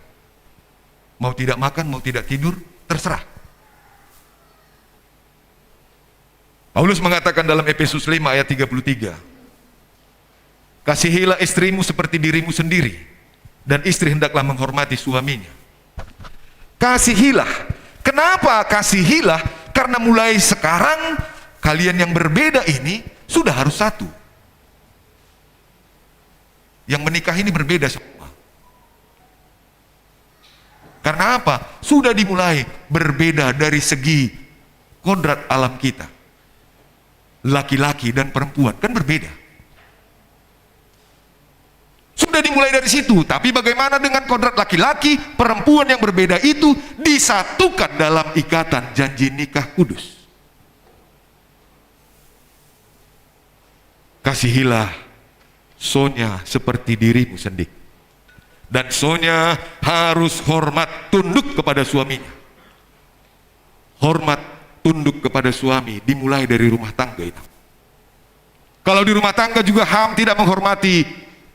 Mau tidak makan, mau tidak tidur, terserah. Paulus mengatakan dalam Efesus 5 ayat 33, kasihilah istrimu seperti dirimu sendiri, dan istri hendaklah menghormati suaminya. Kasihilah. Kenapa kasihilah? Karena mulai sekarang kalian yang berbeda ini sudah harus satu. Yang menikah ini berbeda semua. Karena apa? Sudah dimulai berbeda dari segi kodrat alam kita. Laki-laki dan perempuan kan berbeda. Sudah dimulai dari situ. Tapi bagaimana dengan kodrat laki-laki, perempuan yang berbeda itu disatukan dalam ikatan janji nikah kudus. Kasihilah Sonya seperti dirimu sendiri. Dan Sonya harus hormat tunduk kepada suaminya. Hormat tunduk kepada suami dimulai dari rumah tangga itu. Kalau di rumah tangga juga Ham tidak menghormati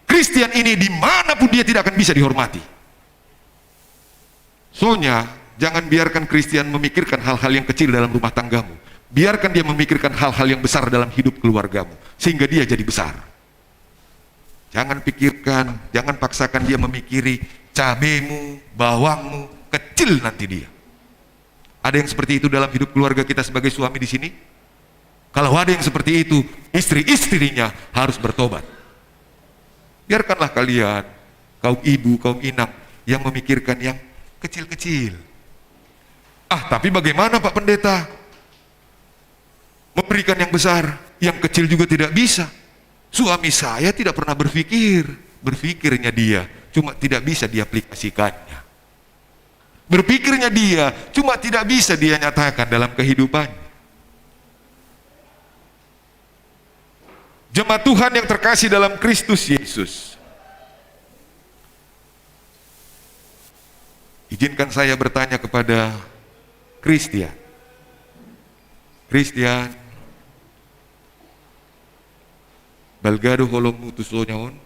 Kristian ini, dimanapun dia tidak akan bisa dihormati. Sonya, jangan biarkan Kristian memikirkan hal-hal yang kecil dalam rumah tanggamu. Biarkan dia memikirkan hal-hal yang besar dalam hidup keluargamu, sehingga dia jadi besar. Jangan pikirkan, jangan paksakan dia memikiri cabemu, bawangmu, kecil nanti dia. Ada yang seperti itu dalam hidup keluarga kita sebagai suami di sini? Kalau ada yang seperti itu, istri-istrinya harus bertobat. Biarkanlah kalian, kaum ibu, kaum inang, yang memikirkan yang kecil-kecil. Tapi bagaimana Pak Pendeta? Memberikan yang besar, yang kecil juga tidak bisa. Suami saya tidak pernah berpikirnya dia cuma tidak bisa diaplikasikannya. Berpikirnya dia, cuma tidak bisa dia nyatakan dalam kehidupannya. Jemaat Tuhan yang terkasih dalam Kristus Yesus, izinkan saya bertanya kepada Christian. Christian, Balgado holong mutus lo nyaon?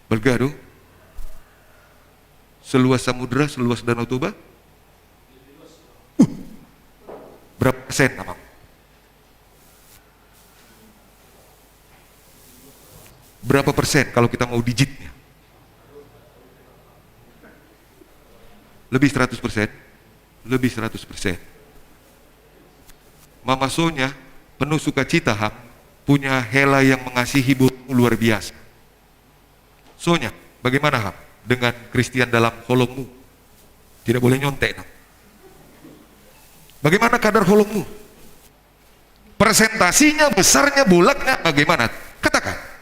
Balgado? Seluas samudra, seluas Danau Toba? Berapa persen namang? Berapa persen kalau kita mau digitnya? Lebih 100%? Lebih 100%. Mama Sonya penuh sukacita Ham, punya Hela yang mengasihi luar biasa. Sonya, bagaimana Ham dengan Christian dalam holongmu? Tidak boleh nyontek. Bagaimana kadar holongmu? Persentasinya, besarnya, bulatnya bagaimana? Katakan.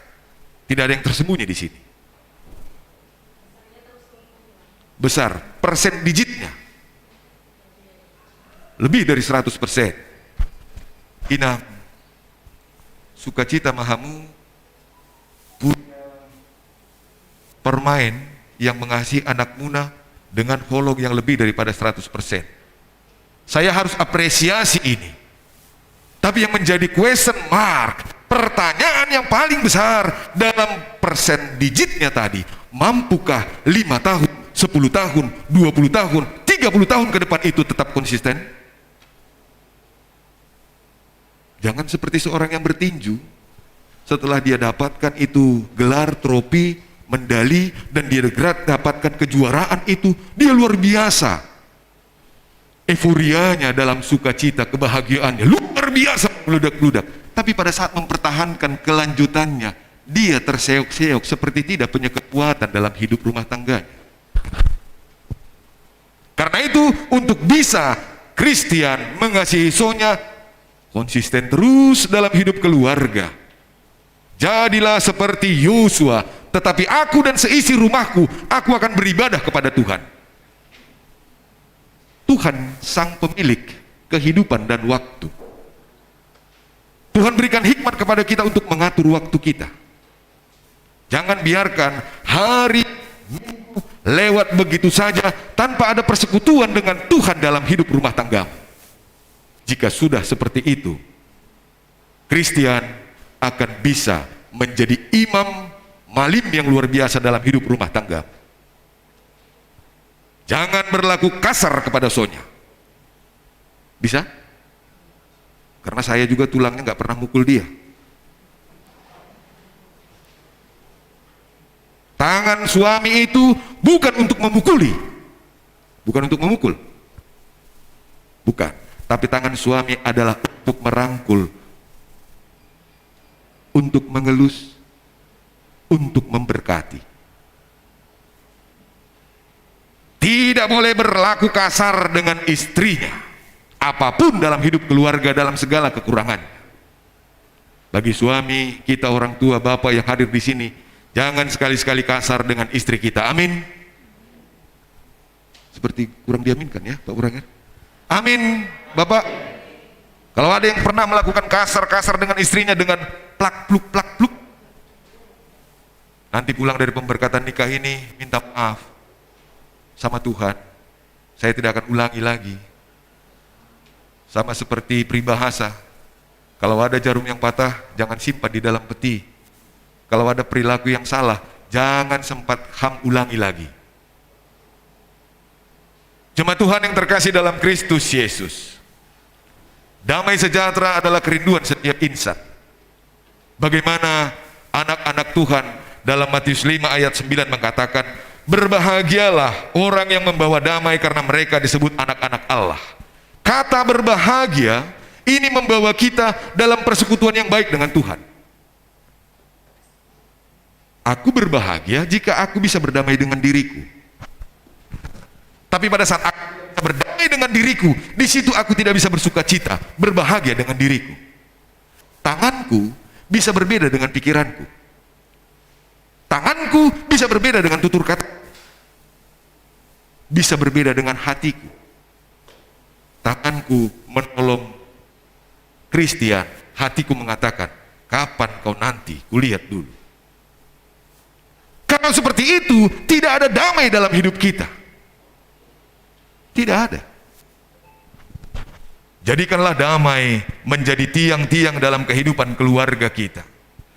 Tidak ada yang tersembunyi di sini. Besar, persen digitnya lebih dari 100%. Inam, sukacita mahamu punya permain yang mengasihi anak Muna dengan holog yang lebih daripada 100%. Saya harus apresiasi ini. Tapi yang menjadi question mark, pertanyaan yang paling besar dalam persen digitnya tadi, mampukah 5 tahun, 10 tahun, 20 tahun, 30 tahun ke depan itu tetap konsisten? Jangan seperti seorang yang bertinju, setelah dia dapatkan itu gelar, trofi, medali, dan dia dapatkan kejuaraan itu, dia luar biasa. Euforianya dalam sukacita, kebahagiaannya luar biasa, meludak-ludak. Tapi pada saat mempertahankan kelanjutannya, dia terseok-seok seperti tidak punya kekuatan dalam hidup rumah tangganya. Karena itu, untuk bisa Christian mengasihi Sonya, konsisten terus dalam hidup keluarga. Jadilah seperti Yosua, tetapi aku dan seisi rumahku, aku akan beribadah kepada Tuhan. Tuhan sang pemilik kehidupan dan waktu. Tuhan berikan hikmat kepada kita untuk mengatur waktu kita. Jangan biarkan hari minggu lewat begitu saja tanpa ada persekutuan dengan Tuhan dalam hidup rumah tangga. Jika sudah seperti itu, Christian akan bisa menjadi imam malim yang luar biasa dalam hidup rumah tangga. Jangan berlaku kasar kepada Sonya. Bisa? Karena saya juga tulangnya nggak pernah mukul dia. Tangan suami itu bukan untuk memukuli, bukan untuk memukul, bukan. Tapi tangan suami adalah untuk merangkul, untuk mengelus, untuk memberkati. Tidak boleh berlaku kasar dengan istrinya, apapun dalam hidup keluarga, dalam segala kekurangannya. Bagi suami kita, orang tua, bapak yang hadir di sini, jangan sekali-sekali kasar dengan istri kita. Amin. Seperti kurang diaminkan ya Pak Urangan. Amin Bapak. Kalau ada yang pernah melakukan kasar-kasar dengan istrinya dengan plak-pluk, plak-pluk, nanti pulang dari pemberkatan nikah ini minta maaf sama Tuhan, saya tidak akan ulangi lagi. Sama seperti peribahasa, kalau ada jarum yang patah, jangan simpan di dalam peti. Kalau ada perilaku yang salah, jangan sempat ulangi lagi. Jemaat Tuhan yang terkasih dalam Kristus Yesus, damai sejahtera adalah kerinduan setiap insan. Bagaimana anak-anak Tuhan dalam Matius 5 ayat 9 mengatakan, berbahagialah orang yang membawa damai karena mereka disebut anak-anak Allah. Kata berbahagia ini membawa kita dalam persekutuan yang baik dengan Tuhan. Aku berbahagia jika aku bisa berdamai dengan diriku. Tapi pada saat aku berdamai dengan diriku, di situ aku tidak bisa bersukacita, berbahagia dengan diriku. Tanganku bisa berbeda dengan pikiranku. Tanganku bisa berbeda dengan tutur kata, bisa berbeda dengan hatiku. Tanganku menolong Christian, hatiku mengatakan, kapan kau nanti kulihat dulu. Kalau seperti itu, tidak ada damai dalam hidup kita. Tidak ada. Jadikanlah damai menjadi tiang-tiang dalam kehidupan keluarga kita.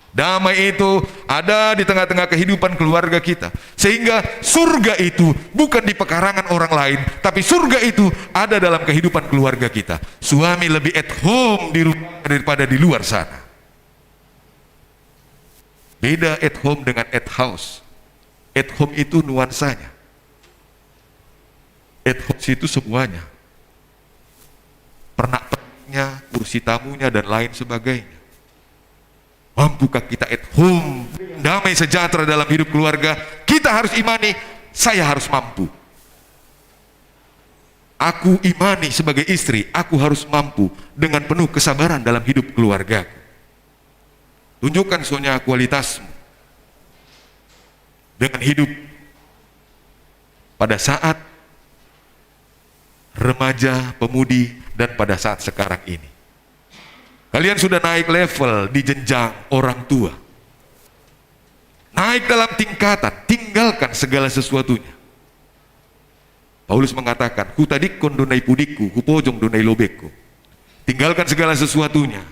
Damai itu ada di tengah-tengah kehidupan keluarga kita. Sehingga surga itu bukan di pekarangan orang lain, tapi surga itu ada dalam kehidupan keluarga kita. Suami lebih at home di rumah daripada di luar sana. Beda at home dengan at house. At home itu nuansanya. At house itu semuanya. Pernak-perniknya, kursi tamunya, dan lain sebagainya. Mampukah kita at home, damai sejahtera dalam hidup keluarga? Kita harus imani, saya harus mampu. Aku imani sebagai istri, aku harus mampu dengan penuh kesabaran dalam hidup keluarga. Tunjukkan Sonya kualitasmu dengan hidup pada saat remaja, pemudi, dan pada saat sekarang ini. Kalian sudah naik level di jenjang orang tua. Naik dalam tingkatan, tinggalkan segala sesuatunya. Paulus mengatakan, ku tadikon donai pudiku, ku pojong donai lobekku. Tinggalkan segala sesuatunya.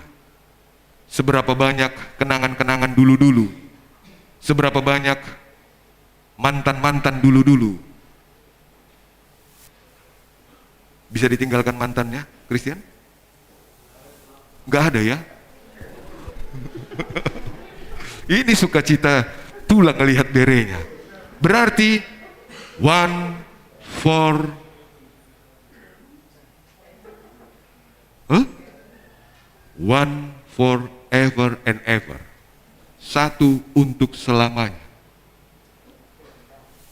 Seberapa banyak kenangan-kenangan dulu-dulu. Seberapa banyak mantan-mantan dulu-dulu. Bisa ditinggalkan mantannya, Christian? Nggak ada ya? Ini sukacita tulang ngelihat berenya. Berarti one for one for ever and ever. Satu untuk selamanya.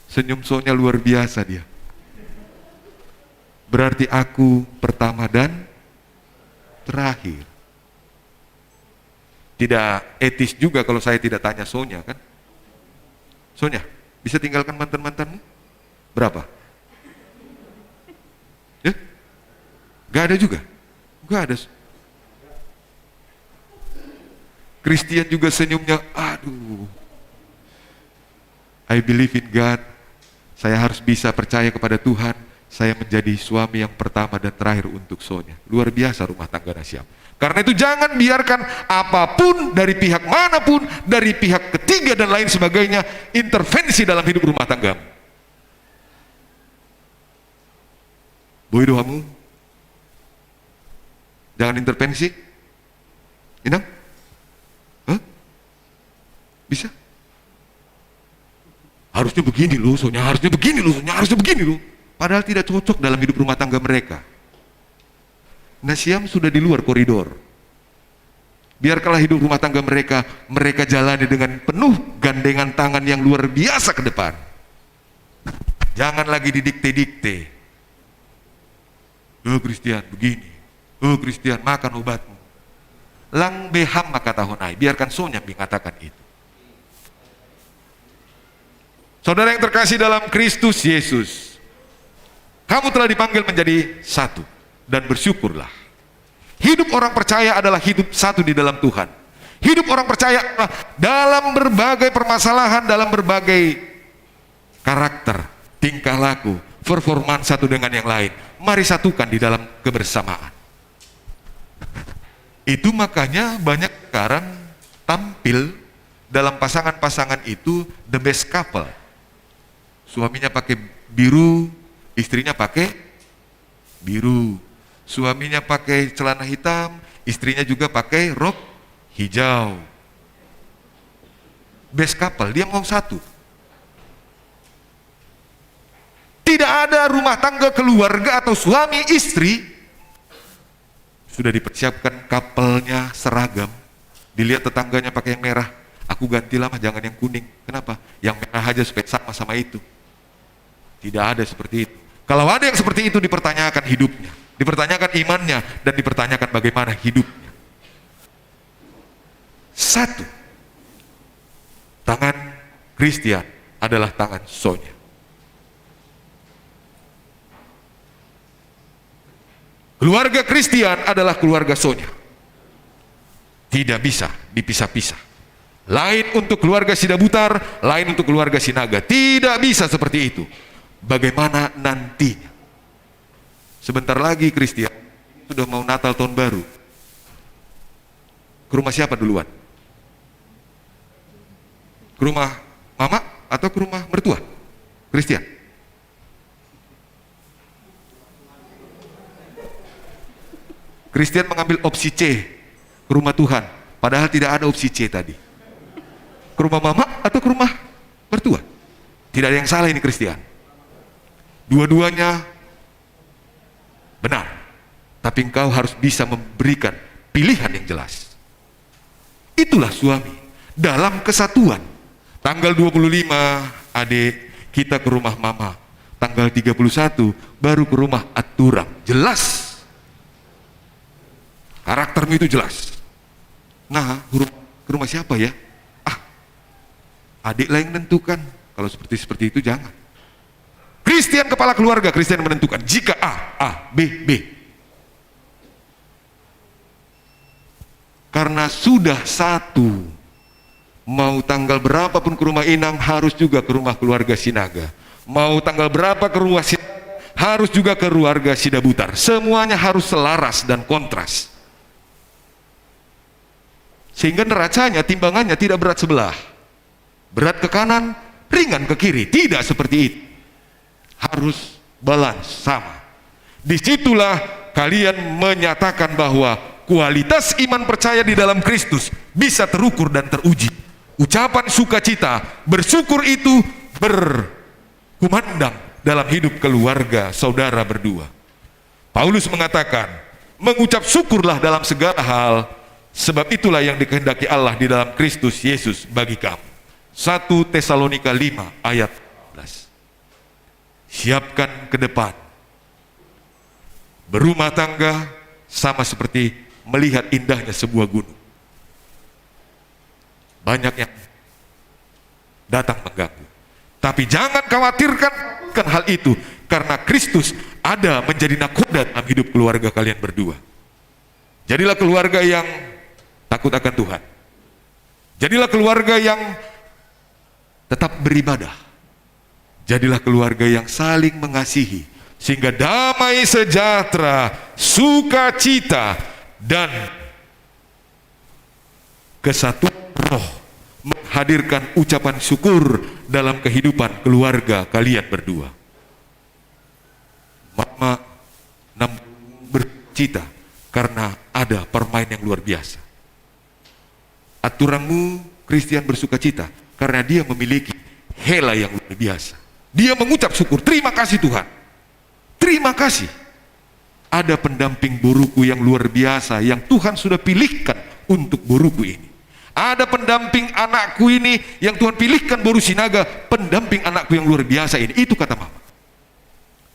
Senyum Sonya luar biasa dia. Berarti aku pertama dan terakhir. Tidak etis juga kalau saya tidak tanya Sonya, kan? Sonya, bisa tinggalkan mantan-mantanmu? Berapa? Ya? Gak ada juga? Gak ada. Christian juga senyumnya, aduh. I believe in God. Saya harus bisa percaya kepada Tuhan. Saya menjadi suami yang pertama dan terakhir untuk Sonya. Luar biasa rumah tangga Nasyam. Karena itu jangan biarkan apapun dari pihak manapun, dari pihak ketiga dan lain sebagainya, intervensi dalam hidup rumah tanggamu. Boy doamu, jangan intervensi. Inang? Hah? Bisa? Harusnya begini loh, Sonya, harusnya begini loh, Sonya, harusnya begini loh. Padahal tidak cocok dalam hidup rumah tangga mereka. Nasyam sudah di luar koridor. Biarkanlah hidup rumah tangga mereka jalani dengan penuh gandengan tangan yang luar biasa ke depan. Jangan lagi didikte-dikte. Oh Christian begini, oh Christian makan obatmu. Lang beham maka tahunai. Biarkan Sonya mengatakan itu. Saudara yang terkasih dalam Kristus Yesus, kamu telah dipanggil menjadi satu. Dan bersyukurlah. Hidup orang percaya adalah hidup satu di dalam Tuhan. Hidup orang percaya adalah dalam berbagai permasalahan, dalam berbagai karakter, tingkah laku, performan satu dengan yang lain. Mari satukan di dalam kebersamaan. Itu makanya banyak sekarang tampil dalam pasangan-pasangan itu the best couple. Suaminya pakai biru, istrinya pakai biru. Suaminya pakai celana hitam, istrinya juga pakai rok hijau. Best couple, dia mau satu. Tidak ada rumah tangga keluarga atau suami istri sudah dipersiapkan couple-nya seragam. Dilihat tetangganya pakai yang merah, aku ganti lama jangan yang kuning. Kenapa? Yang merah aja supaya sama itu. Tidak ada seperti itu. Kalau ada yang seperti itu, dipertanyakan hidupnya, dipertanyakan imannya, dan dipertanyakan bagaimana hidupnya. Satu, tangan Christian adalah tangan Sonia. Keluarga Christian adalah keluarga Sonia. Tidak bisa dipisah-pisah. Lain untuk keluarga Sidabutar, lain untuk keluarga Sinaga. Tidak bisa seperti itu. Bagaimana nantinya? Sebentar lagi Christian sudah mau Natal tahun baru. Ke rumah siapa duluan? Ke rumah mama atau ke rumah mertua? Christian? Christian mengambil opsi C, ke rumah Tuhan, padahal tidak ada opsi C tadi. Ke rumah mama atau ke rumah mertua? Tidak ada yang salah ini Christian. Dua-duanya benar, tapi engkau harus bisa memberikan pilihan yang jelas. Itulah suami dalam kesatuan. Tanggal 25 adik kita ke rumah mama, tanggal 31 baru ke rumah Aturam. Jelas. Karaktermu itu jelas. Nah, ke rumah siapa ya? Adiklah yang menentukan. Kalau seperti itu jangan. Christian kepala keluarga, Christian menentukan. Jika A, B, B. Karena sudah satu. Mau tanggal berapapun ke rumah Inang, harus juga ke rumah keluarga Sinaga. Mau tanggal berapa ke rumah Sinaga, harus juga ke keluarga Sidabutar. Semuanya harus selaras dan kontras. Sehingga neracanya, timbangannya tidak berat sebelah. Berat ke kanan, ringan ke kiri. Tidak seperti itu. Harus balance, sama. Disitulah kalian menyatakan bahwa kualitas iman percaya di dalam Kristus bisa terukur dan teruji. Ucapan sukacita, bersyukur itu berkumandang dalam hidup keluarga saudara berdua. Paulus mengatakan, mengucap syukurlah dalam segala hal, sebab itulah yang dikehendaki Allah di dalam Kristus Yesus bagi kamu. 1 Tesalonika 5 ayat 14. Siapkan ke depan. Berumah tangga sama seperti melihat indahnya sebuah gunung. Banyak yang datang mengganggu. Tapi jangan khawatirkan hal itu, karena Kristus ada menjadi nakoda dalam hidup keluarga kalian berdua. Jadilah keluarga yang takut akan Tuhan. Jadilah keluarga yang tetap beribadah. Jadilah keluarga yang saling mengasihi, sehingga damai sejahtera, sukacita, dan kesatuan roh menghadirkan ucapan syukur dalam kehidupan keluarga kalian berdua. Mama bercita karena ada permainan yang luar biasa. Aturanmu, Christian bersukacita karena dia memiliki hela yang luar biasa. Dia mengucap syukur, terima kasih Tuhan. Terima kasih. Ada pendamping boruku yang luar biasa yang Tuhan sudah pilihkan untuk boruku ini. Ada pendamping anakku ini yang Tuhan pilihkan, boru Sinaga, pendamping anakku yang luar biasa ini. Itu kata mama.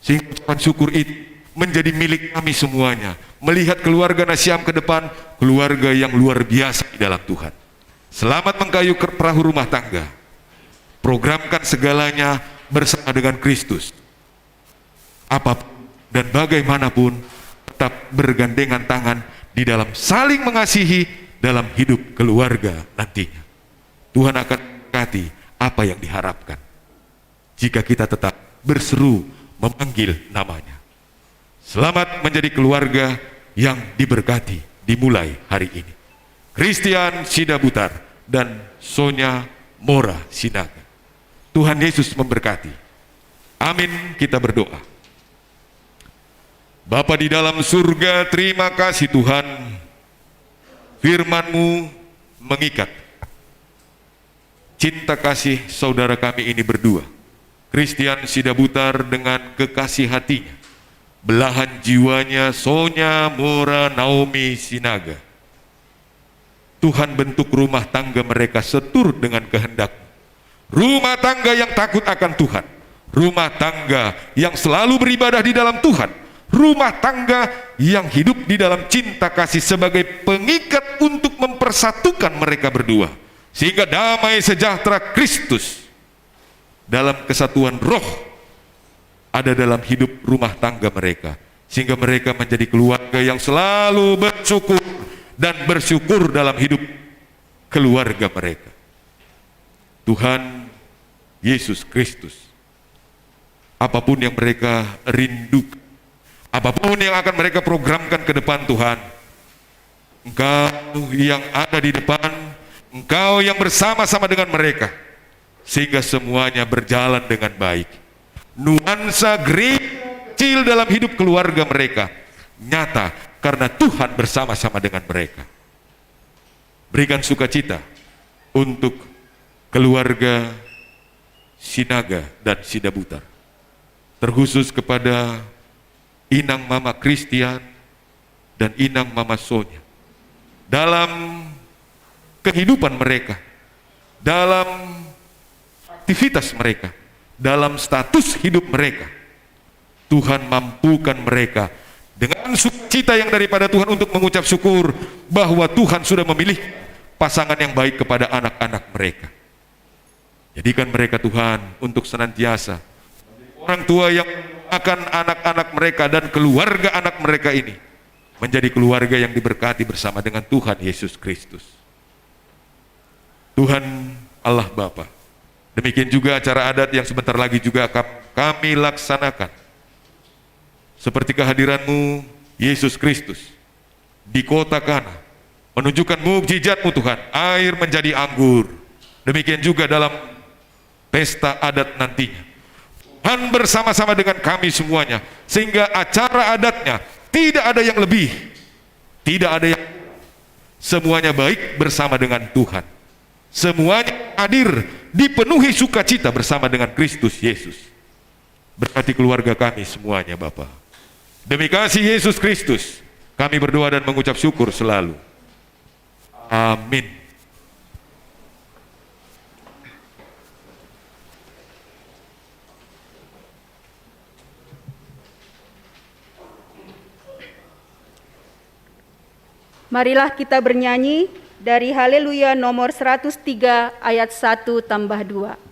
Sehingga ucapan syukur itu menjadi milik kami semuanya. Melihat keluarga Nasyam ke depan, keluarga yang luar biasa di dalam Tuhan. Selamat mengkayu ke perahu rumah tangga. Programkan segalanya bersama dengan Kristus. Apapun dan bagaimanapun, tetap bergandengan tangan di dalam saling mengasihi dalam hidup keluarga nantinya. Tuhan akan berkati apa yang diharapkan jika kita tetap berseru memanggil namanya. Selamat menjadi keluarga yang diberkati dimulai hari ini. Christian Sidabutar dan Sonia Mora Sinaga. Tuhan Yesus memberkati. Amin, kita berdoa. Bapa di dalam surga, terima kasih Tuhan. Firman-Mu mengikat cinta kasih saudara kami ini berdua. Christian Sidabutar dengan kekasih hatinya, belahan jiwanya Sonia Mora Naomi Sinaga. Tuhan bentuk rumah tangga mereka seturut dengan kehendak-Mu. Rumah tangga yang takut akan Tuhan, rumah tangga yang selalu beribadah di dalam Tuhan, rumah tangga yang hidup di dalam cinta kasih sebagai pengikat untuk mempersatukan mereka berdua, sehingga damai sejahtera Kristus dalam kesatuan roh ada dalam hidup rumah tangga mereka, sehingga mereka menjadi keluarga yang selalu bersyukur dan bersyukur dalam hidup keluarga mereka. Tuhan Yesus Kristus, apapun yang mereka rindukan, apapun yang akan mereka programkan ke depan Tuhan, Engkau yang ada di depan, Engkau yang bersama-sama dengan mereka, sehingga semuanya berjalan dengan baik. Nuansa kecil dalam hidup keluarga mereka nyata karena Tuhan bersama-sama dengan mereka. Berikan sukacita untuk keluarga Sinaga dan Sidabutar, terkhusus kepada Inang Mama Christian dan Inang Mama Sonia, dalam kehidupan mereka, dalam aktivitas mereka, dalam status hidup mereka. Tuhan mampukan mereka dengan sukacita yang daripada Tuhan untuk mengucap syukur bahwa Tuhan sudah memilih pasangan yang baik kepada anak-anak mereka. Jadikan mereka Tuhan untuk senantiasa orang tua yang akan anak-anak mereka dan keluarga anak mereka ini menjadi keluarga yang diberkati bersama dengan Tuhan Yesus Kristus. Tuhan Allah Bapa, demikian juga acara adat yang sebentar lagi juga akan kami laksanakan. Seperti kehadiran-Mu Yesus Kristus di kota Kana menunjukkan mukjizat-Mu Tuhan, air menjadi anggur. Demikian juga dalam pesta adat nantinya, Tuhan bersama-sama dengan kami semuanya, sehingga acara adatnya tidak ada yang lebih, tidak ada yang, semuanya baik bersama dengan Tuhan. Semuanya hadir dipenuhi sukacita bersama dengan Kristus Yesus. Berkati keluarga kami semuanya Bapa. Demi kasih Yesus Kristus kami berdoa dan mengucap syukur selalu. Amin.
Marilah kita bernyanyi dari Haleluya nomor 103 ayat 1 tambah 2.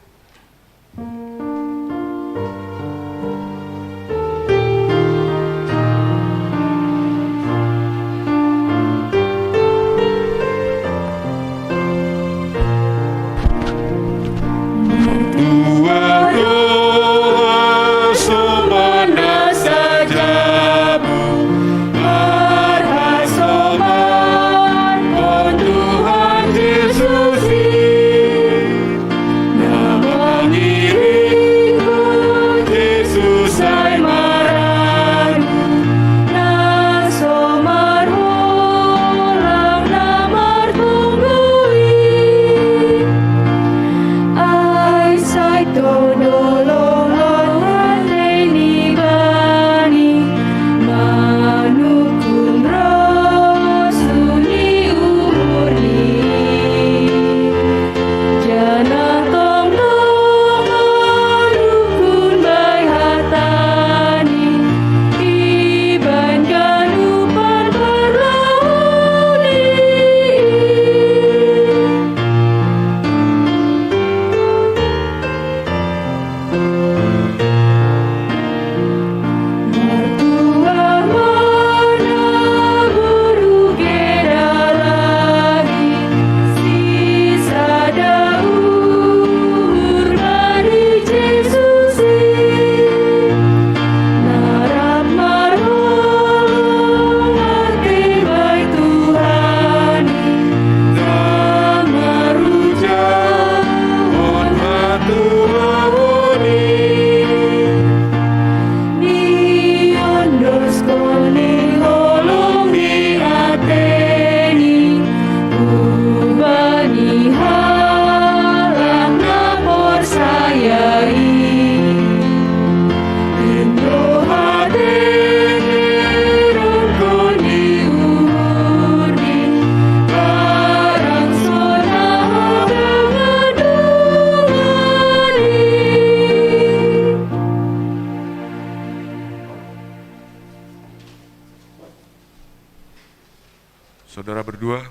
Saudara berdua,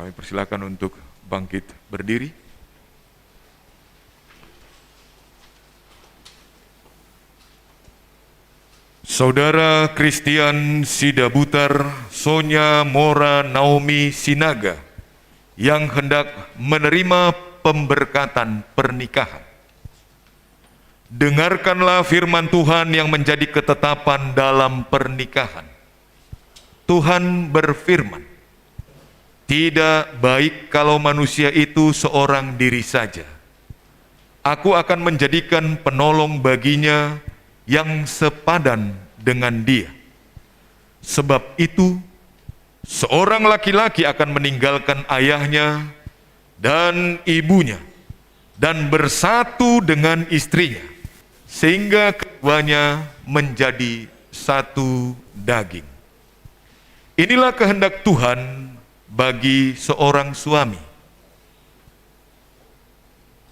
kami persilakan untuk bangkit berdiri. Saudara Christian Sidabutar Sonya Mora Naomi Sinaga yang hendak menerima pemberkatan pernikahan. Dengarkanlah firman Tuhan yang menjadi ketetapan dalam pernikahan. Tuhan berfirman, "Tidak baik kalau manusia itu seorang diri saja. Aku akan menjadikan penolong baginya yang sepadan dengan dia. Sebab itu, seorang laki-laki akan meninggalkan ayahnya dan ibunya dan bersatu dengan istrinya, sehingga keduanya menjadi satu daging." Inilah kehendak Tuhan bagi seorang suami.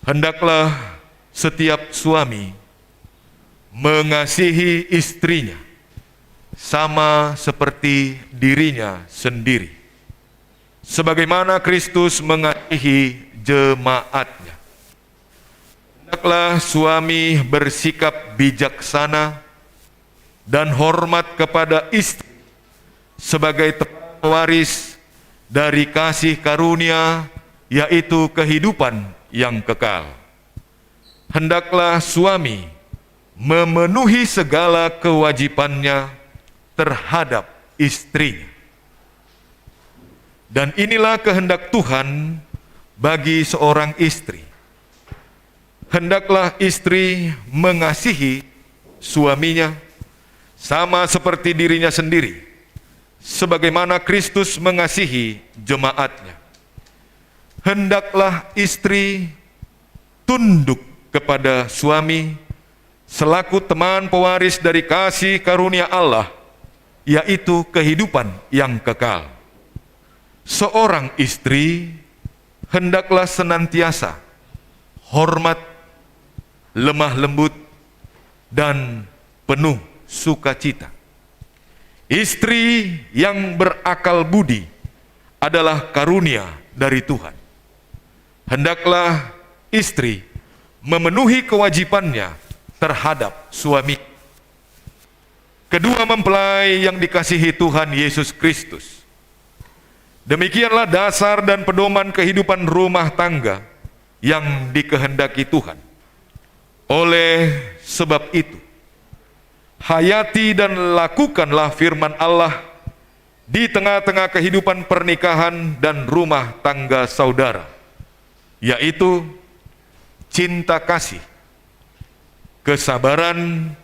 Hendaklah setiap suami mengasihi istrinya sama seperti dirinya sendiri, sebagaimana Kristus mengasihi jemaatnya. Hendaklah suami bersikap bijaksana dan hormat kepada istri sebagai pewaris dari kasih karunia, yaitu kehidupan yang kekal. Hendaklah suami memenuhi segala kewajibannya terhadap istrinya. Dan inilah kehendak Tuhan bagi seorang istri. Hendaklah istri mengasihi suaminya sama seperti dirinya sendiri, sebagaimana Kristus mengasihi jemaatnya. Hendaklah istri tunduk kepada suami selaku teman pewaris dari kasih karunia Allah, yaitu kehidupan yang kekal. Seorang istri hendaklah senantiasa hormat, lemah lembut, dan penuh sukacita. Istri yang berakal budi adalah karunia dari Tuhan. Hendaklah istri memenuhi kewajibannya terhadap suami. Kedua mempelai yang dikasihi Tuhan Yesus Kristus, demikianlah dasar dan pedoman kehidupan rumah tangga yang dikehendaki Tuhan. Oleh sebab itu, hayati dan lakukanlah firman Allah di tengah-tengah kehidupan pernikahan dan rumah tangga saudara, yaitu cinta kasih, kesabaran,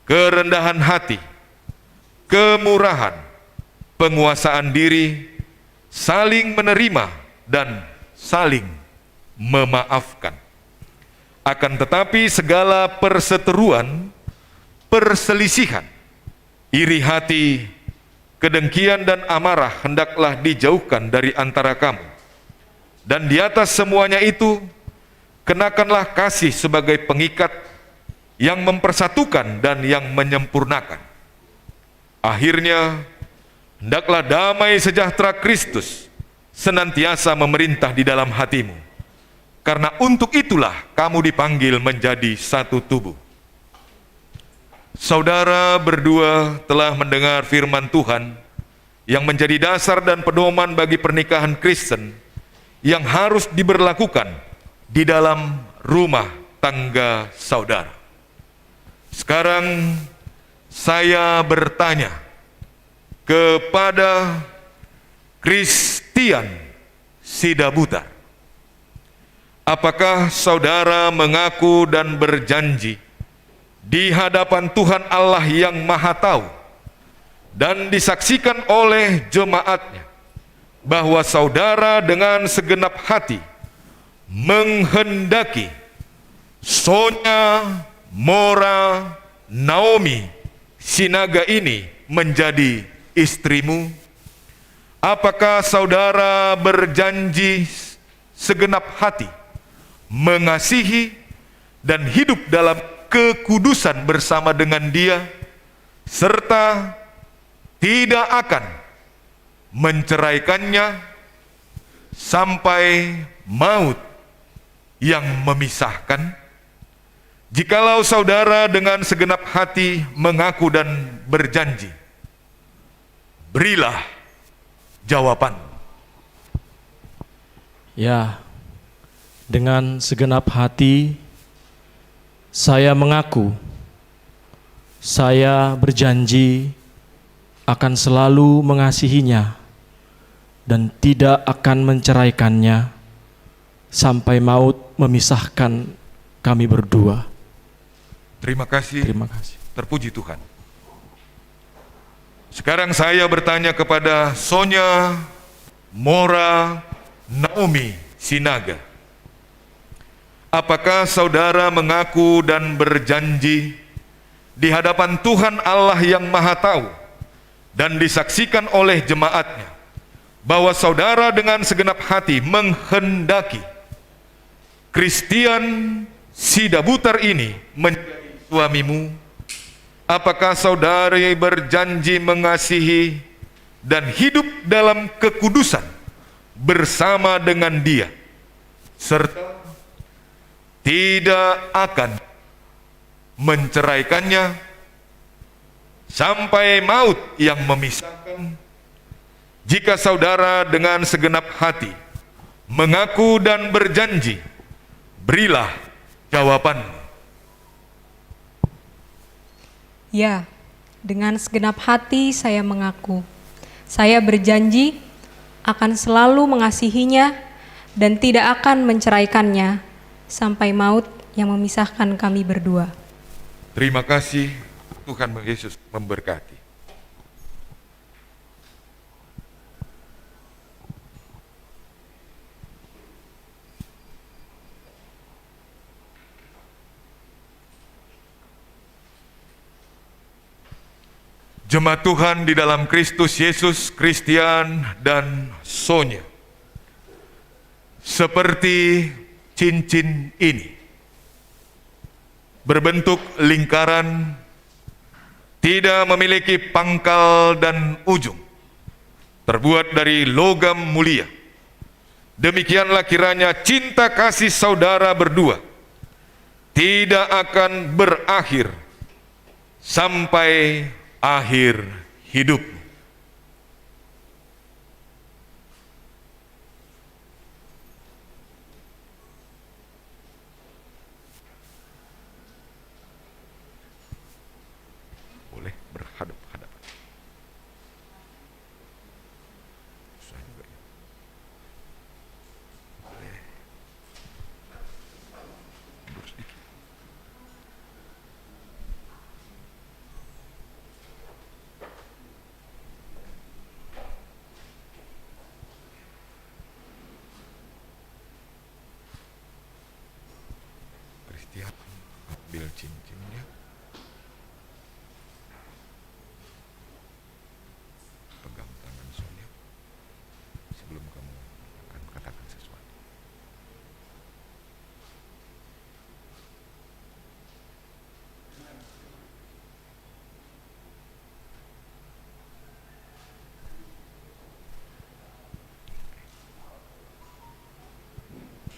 kerendahan hati, kemurahan, penguasaan diri, saling menerima, dan saling memaafkan. Akan tetapi segala perseteruan, perselisihan, iri hati, kedengkian, dan amarah hendaklah dijauhkan dari antara kamu. Dan di atas semuanya itu, kenakanlah kasih sebagai pengikat yang mempersatukan dan yang menyempurnakan. Akhirnya, hendaklah damai sejahtera Kristus senantiasa memerintah di dalam hatimu, karena untuk itulah kamu dipanggil menjadi satu tubuh. Saudara berdua telah mendengar firman Tuhan yang menjadi dasar dan pedoman bagi pernikahan Kristen yang harus diberlakukan di dalam rumah tangga saudara. Sekarang saya bertanya kepada Christian Sidabutar, apakah saudara mengaku dan berjanji di hadapan Tuhan Allah yang Maha Tahu dan disaksikan oleh jemaatnya bahwa saudara dengan segenap hati menghendaki Sonya Mora Naomi Sinaga ini menjadi istrimu? Apakah saudara berjanji segenap hati mengasihi dan hidup dalam kekudusan bersama dengan dia, serta tidak akan menceraikannya sampai maut yang memisahkan? Jikalau saudara dengan segenap hati mengaku dan berjanji, berilah jawaban.
Ya, dengan segenap hati saya mengaku, saya berjanji akan selalu mengasihinya dan tidak akan menceraikannya sampai maut memisahkan kami berdua.
Terima kasih.
Terima kasih.
Terpuji Tuhan. Sekarang saya bertanya kepada Sonya Mora Naomi Sinaga. Apakah saudara mengaku dan berjanji di hadapan Tuhan Allah yang Maha Tahu dan disaksikan oleh jemaatnya bahwa saudara dengan segenap hati menghendaki Christian Sidabutar ini menjadi suamimu? Apakah saudari berjanji mengasihi dan hidup dalam kekudusan bersama dengan dia, serta tidak akan menceraikannya sampai maut yang memisahkan? Jika saudara dengan segenap hati mengaku dan berjanji, berilah jawaban.
Ya, dengan segenap hati saya mengaku. Saya berjanji akan selalu mengasihinya dan tidak akan menceraikannya sampai maut yang memisahkan kami berdua.
Terima kasih, Tuhan Yesus memberkati. Jemaat Tuhan di dalam Kristus Yesus, Christian dan Sonya, seperti cincin ini, berbentuk lingkaran, tidak memiliki pangkal dan ujung, terbuat dari logam mulia. Demikianlah kiranya cinta kasih saudara berdua tidak akan berakhir sampai akhir hidup. Boleh berhadap-hadapan. Susah juga ya. Boleh. Mundur sedikit. Christian, ambil cincinnya. Pegang tangan Sonia sebelum kamu akan katakan sesuatu.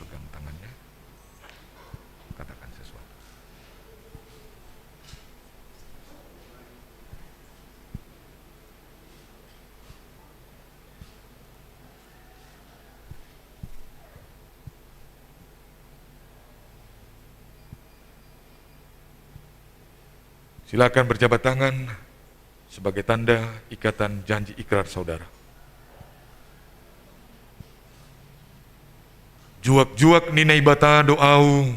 Pegang tangannya, katakan sesuatu. Silakan berjabat tangan sebagai tanda ikatan janji ikrar saudara. Juak-juak ninai bata doau,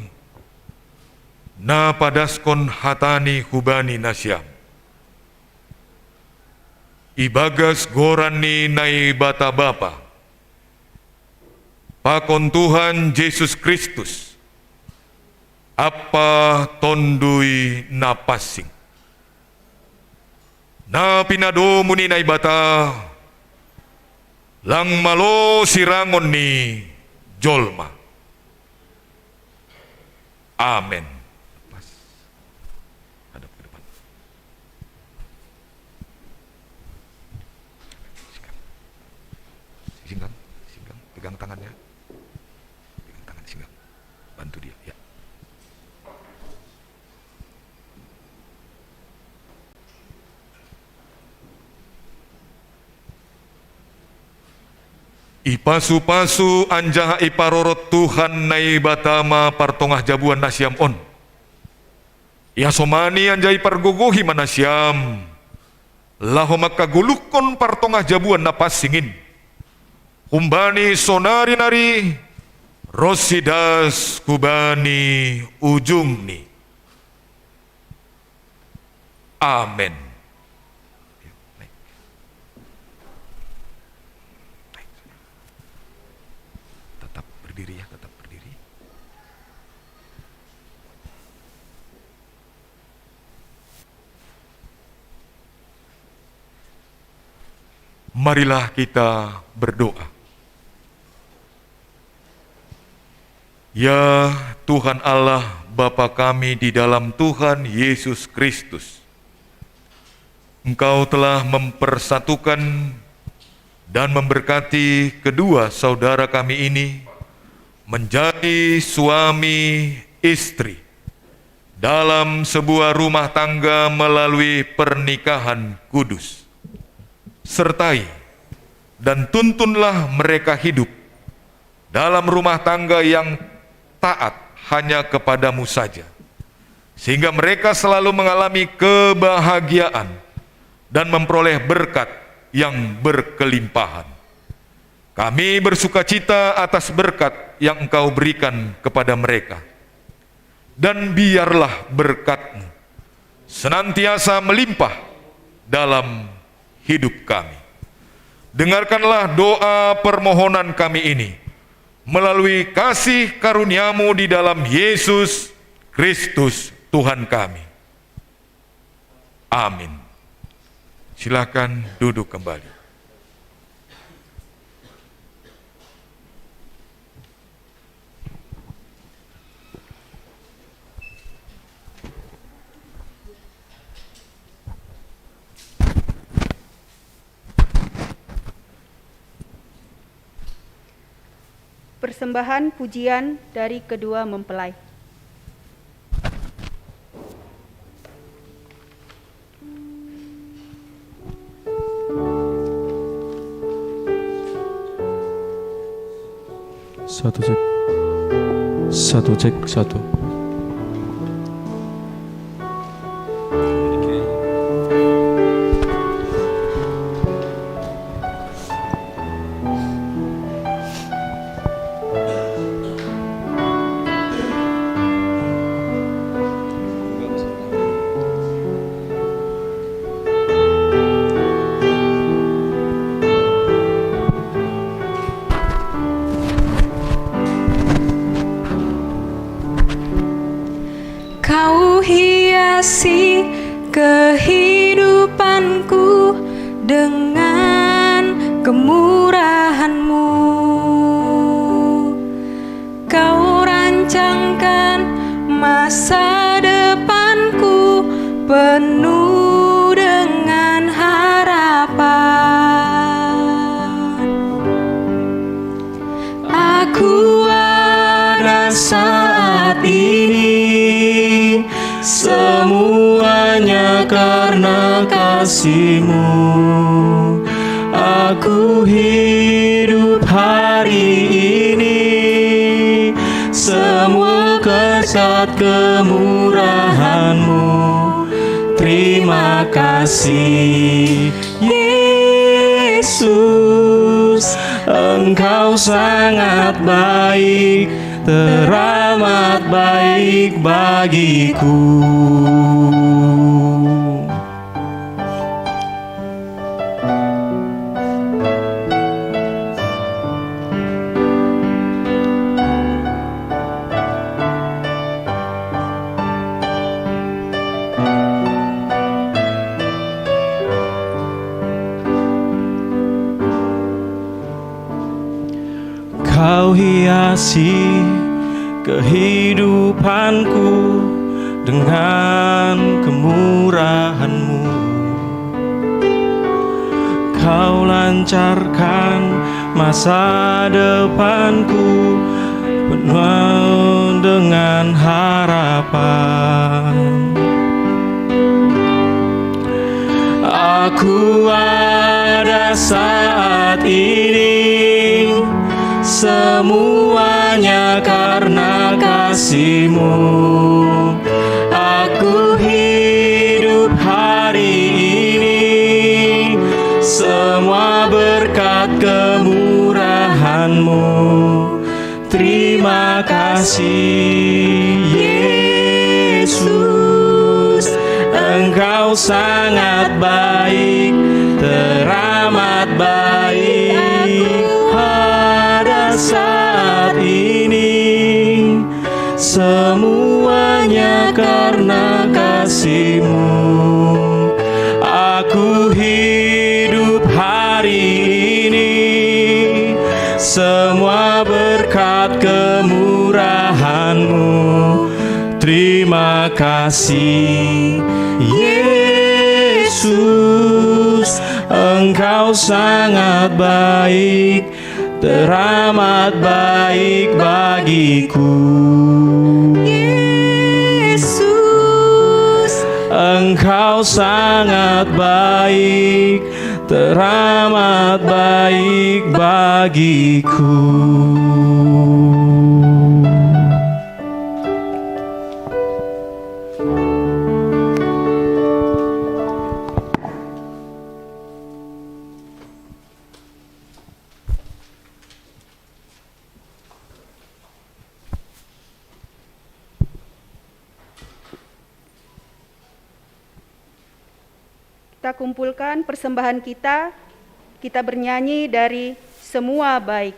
na padaskon hatani hubani nasyam. Ibagas gorani nai bata bapa. Pakon Tuhan Yesus Kristus, apa tondui napasing. Na pinado muni na ibata lang malo sirangon ni Jolma. Amen. Pas. Hadap ke depan. Singgang, pegang tangannya. Pegang tangan singgang. Bantu dia, ya. Ipasu-pasu anjah iparorot Tuhan nai batama partongah jabuan nasyam on. Ya somani anjai pargogohi manasyam. Laho makagulukon partongah jabuan napas singin. Humbani sonari nari rosidas kubani ujungni. Amin. Tetap berdiri ya, tetap berdiri. Marilah kita berdoa. Ya Tuhan Allah, Bapa kami di dalam Tuhan Yesus Kristus, Engkau telah mempersatukan dan memberkati kedua saudara kami ini menjadi suami istri dalam sebuah rumah tangga melalui pernikahan kudus. Sertai dan tuntunlah mereka hidup dalam rumah tangga yang taat hanya kepadamu saja, sehingga mereka selalu mengalami kebahagiaan dan memperoleh berkat yang berkelimpahan. Kami bersukacita atas berkat yang Engkau berikan kepada mereka, dan biarlah berkat-Mu senantiasa melimpah dalam hidup kami. Dengarkanlah doa permohonan kami ini melalui kasih karunia-Mu di dalam Yesus Kristus Tuhan kami. Amin. Silakan duduk kembali.
Persembahan pujian dari kedua mempelai.
Satu cek satu.
Kau hiasi kehidupanku dengan kemurahan-Mu. Kau rancangkan masa depanku penuh dengan harapan. Aku ada saat ini semuanya karena kasih-Mu. Aku hidup hari ini semua kesat kemurahan-Mu. Terima kasih Yesus, Engkau sangat baik, teramat baik bagiku. Kau hiasi kehidupanku dengan kemurahan-Mu. Kau lancarkan masa depanku penuh dengan harapan. Aku ada saat ini semuanya karena kasih-Mu. Aku hidup hari ini, semua berkat kemurahan-Mu. Terima kasih Yesus, Engkau sangat baik, teramat baik pada saat ini. Semuanya karena kasih-Mu. Aku hidup hari ini, semua berkat kemurahan-Mu. Terima kasih Yesus, Engkau sangat baik, teramat baik bagiku. Yesus, Engkau sangat baik, teramat baik bagiku.
Kita kumpulkan persembahan kita bernyanyi dari Semua Baik.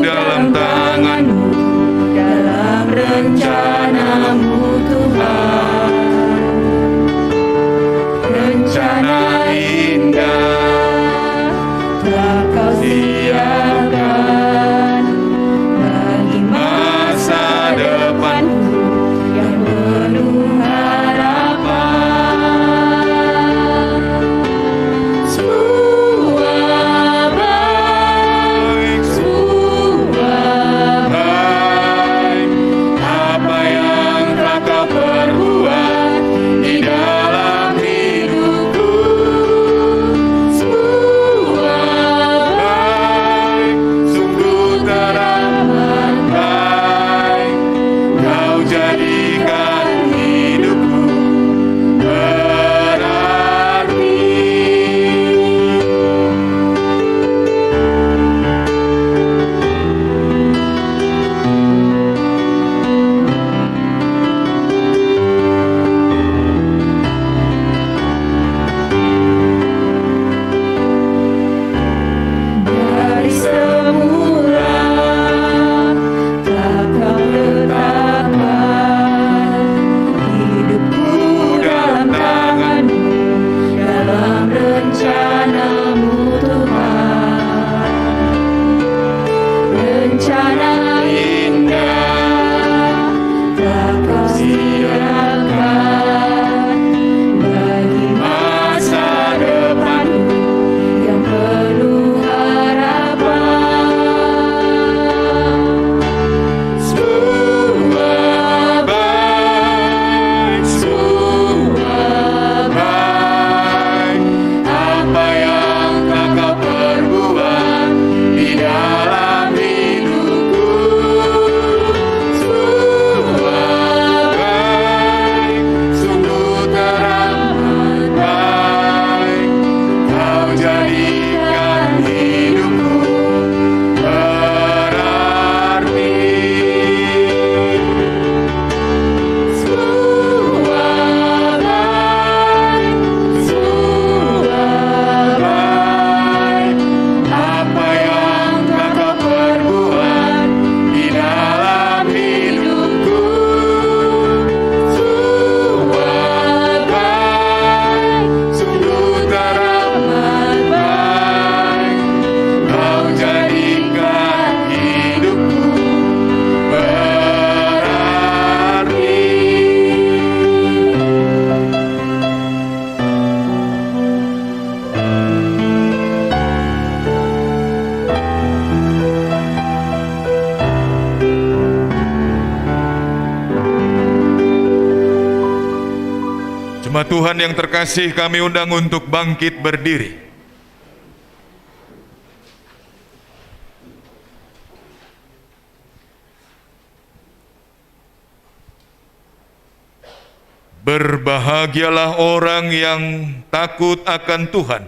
Dalam tangan-Mu,
Dalam rencana
Jemaat Tuhan yang terkasih, kami undang untuk bangkit berdiri. Berbahagialah orang yang takut akan Tuhan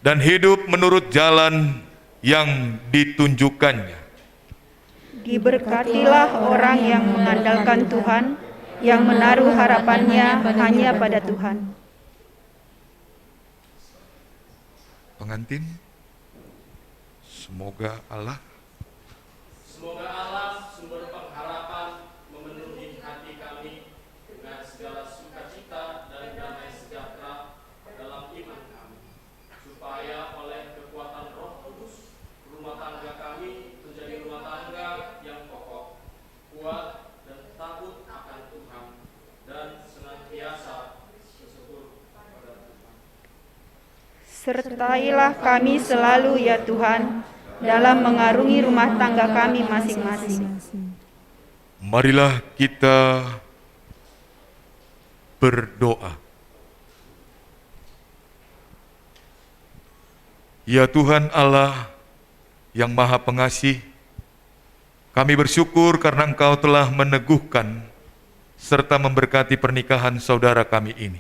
dan hidup menurut jalan yang ditunjukkannya.
Diberkatilah orang yang mengandalkan Tuhan, yang menaruh harapannya hanya pada Tuhan.
Pengantin, semoga Allah
sumber pengharapan memenuhi hati kami dengan segala sukacita dan damai sejahtera dalam iman kami, supaya oleh kekuatan Roh Kudus rumah tangga kami menjadi rumah tangga yang kokoh, kuat, dan takut akan Tuhan, dan senantiasa bersyukur kepada Tuhan.
Sertailah kami selalu ya Tuhan, dalam mengarungi rumah tangga kami masing-masing.
Marilah kita berdoa. Ya Tuhan Allah yang Maha Pengasih, kami bersyukur karena Engkau telah meneguhkan serta memberkati pernikahan saudara kami ini.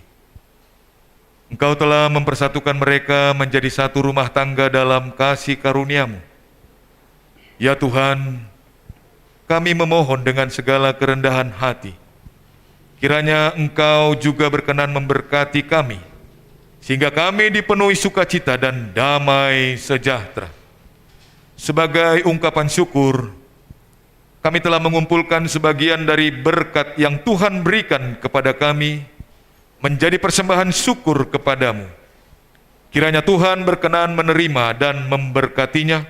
Engkau telah mempersatukan mereka menjadi satu rumah tangga dalam kasih karunia-Mu. Ya Tuhan, kami memohon dengan segala kerendahan hati, kiranya Engkau juga berkenan memberkati kami, sehingga kami dipenuhi sukacita dan damai sejahtera. Sebagai ungkapan syukur, kami telah mengumpulkan sebagian dari berkat yang Tuhan berikan kepada kami, menjadi persembahan syukur kepadamu. Kiranya Tuhan berkenan menerima dan memberkatinya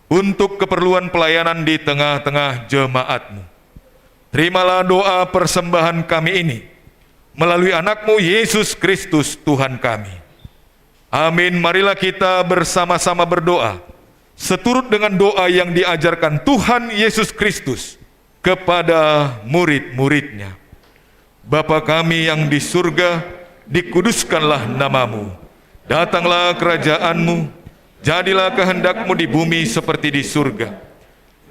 untuk keperluan pelayanan di tengah-tengah jemaat-Mu. Terimalah doa persembahan kami ini melalui anak-Mu Yesus Kristus Tuhan kami. Amin. Marilah kita bersama-sama berdoa seturut dengan doa yang diajarkan Tuhan Yesus Kristus kepada murid-muridnya. Bapa kami yang di surga, dikuduskanlah nama-Mu. Datanglah kerajaan-Mu. Jadilah kehendak-Mu di bumi seperti di surga.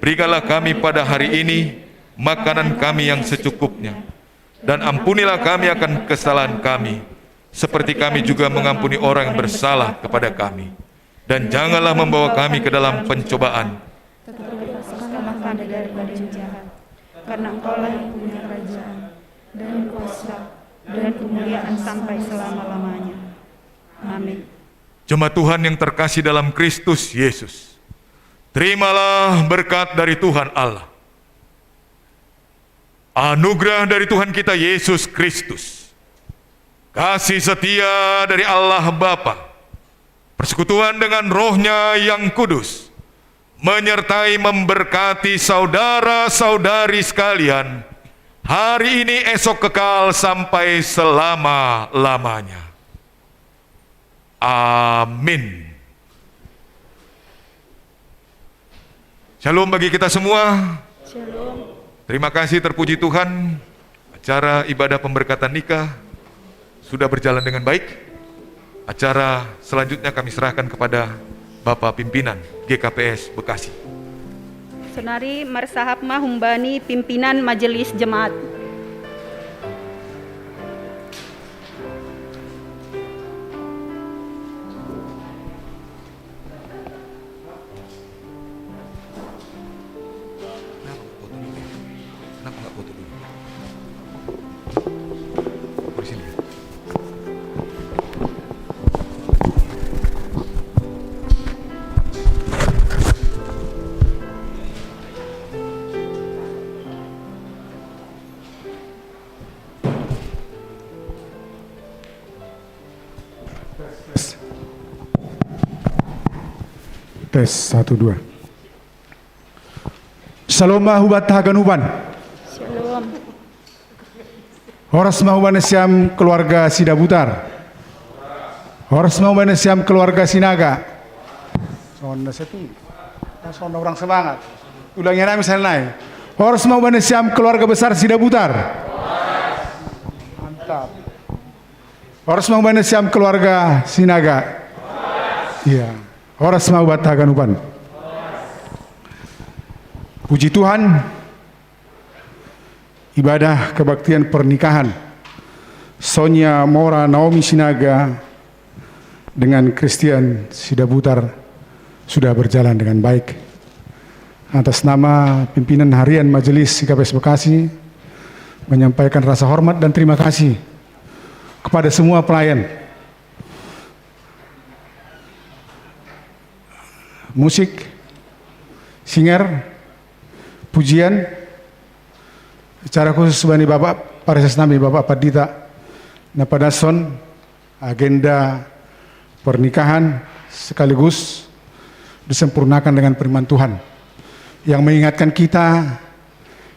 Berikanlah kami pada hari ini makanan kami yang secukupnya. Dan ampunilah kami akan kesalahan kami, seperti kami juga mengampuni orang yang bersalah kepada kami. Dan janganlah membawa kami ke dalam pencobaan,
Bebaskanlah kami daripada yang jahat, karena Engkaulah yang punya kerajaan, dan kuasa, dan kemuliaan sampai selama-lamanya. Amin.
Jemaat Tuhan yang terkasih dalam Kristus Yesus, terimalah berkat dari Tuhan Allah, anugerah dari Tuhan kita Yesus Kristus, kasih setia dari Allah Bapa, persekutuan dengan Roh-Nya yang kudus, menyertai memberkati saudara-saudari sekalian, hari ini, esok, kekal sampai selama-lamanya. Amin. Shalom bagi kita semua.
Shalom.
Terima kasih, terpuji Tuhan. Acara ibadah pemberkatan nikah sudah berjalan dengan baik. Acara selanjutnya kami serahkan kepada Bapak Pimpinan GKPS Bekasi.
Sonari Marsahap Mahumbani, Pimpinan Majelis Jemaat.
Kenapa nggak foto dulu? Di sini.
Tes 1 2. Shalom mahubat haganuban.
Shalom.
Horas mahuban siam keluarga Sidabutar. Horas mahuban siam keluarga Sinaga. Sonda sepi. Sonda orang semangat. Ulangnya nami misalnya. Horas mahuban siam keluarga besar Sidabutar. Mantap. Horas mau siam keluarga Sinaga. Iya. Horas mau batakan upan. Puji Tuhan. Ibadah kebaktian pernikahan Sonia Mora Naomi Sinaga dengan Christian Sidabutar sudah berjalan dengan baik. Atas nama pimpinan harian Majelis IKPS Bekasi, menyampaikan rasa hormat dan terima kasih kepada semua pelayan, musik, singer, pujian, secara khusus bani Bapak Pareses Nami Bapak Padita Napadason, agenda pernikahan sekaligus disempurnakan dengan firman Tuhan yang mengingatkan kita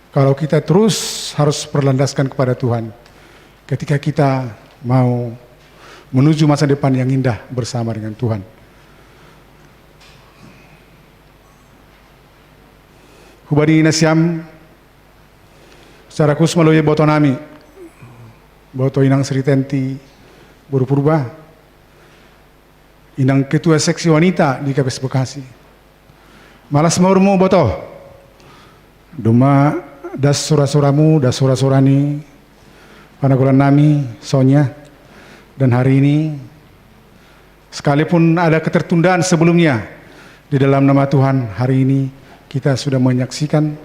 kalau kita terus harus berlandaskan kepada Tuhan ketika kita mau menuju masa depan yang indah bersama dengan Tuhan. Hubari nasiam secara khusus melalui boto nami, boto inang Sri Tenti Buru Purba, inang ketua seksi wanita di KPS Bekasi. Malas maurmu boto, duma das sura-suramu, das sura-surani, panagulan nami, Sonya, dan hari ini, sekalipun ada ketertundaan sebelumnya, di dalam nama Tuhan hari ini kita sudah menyaksikan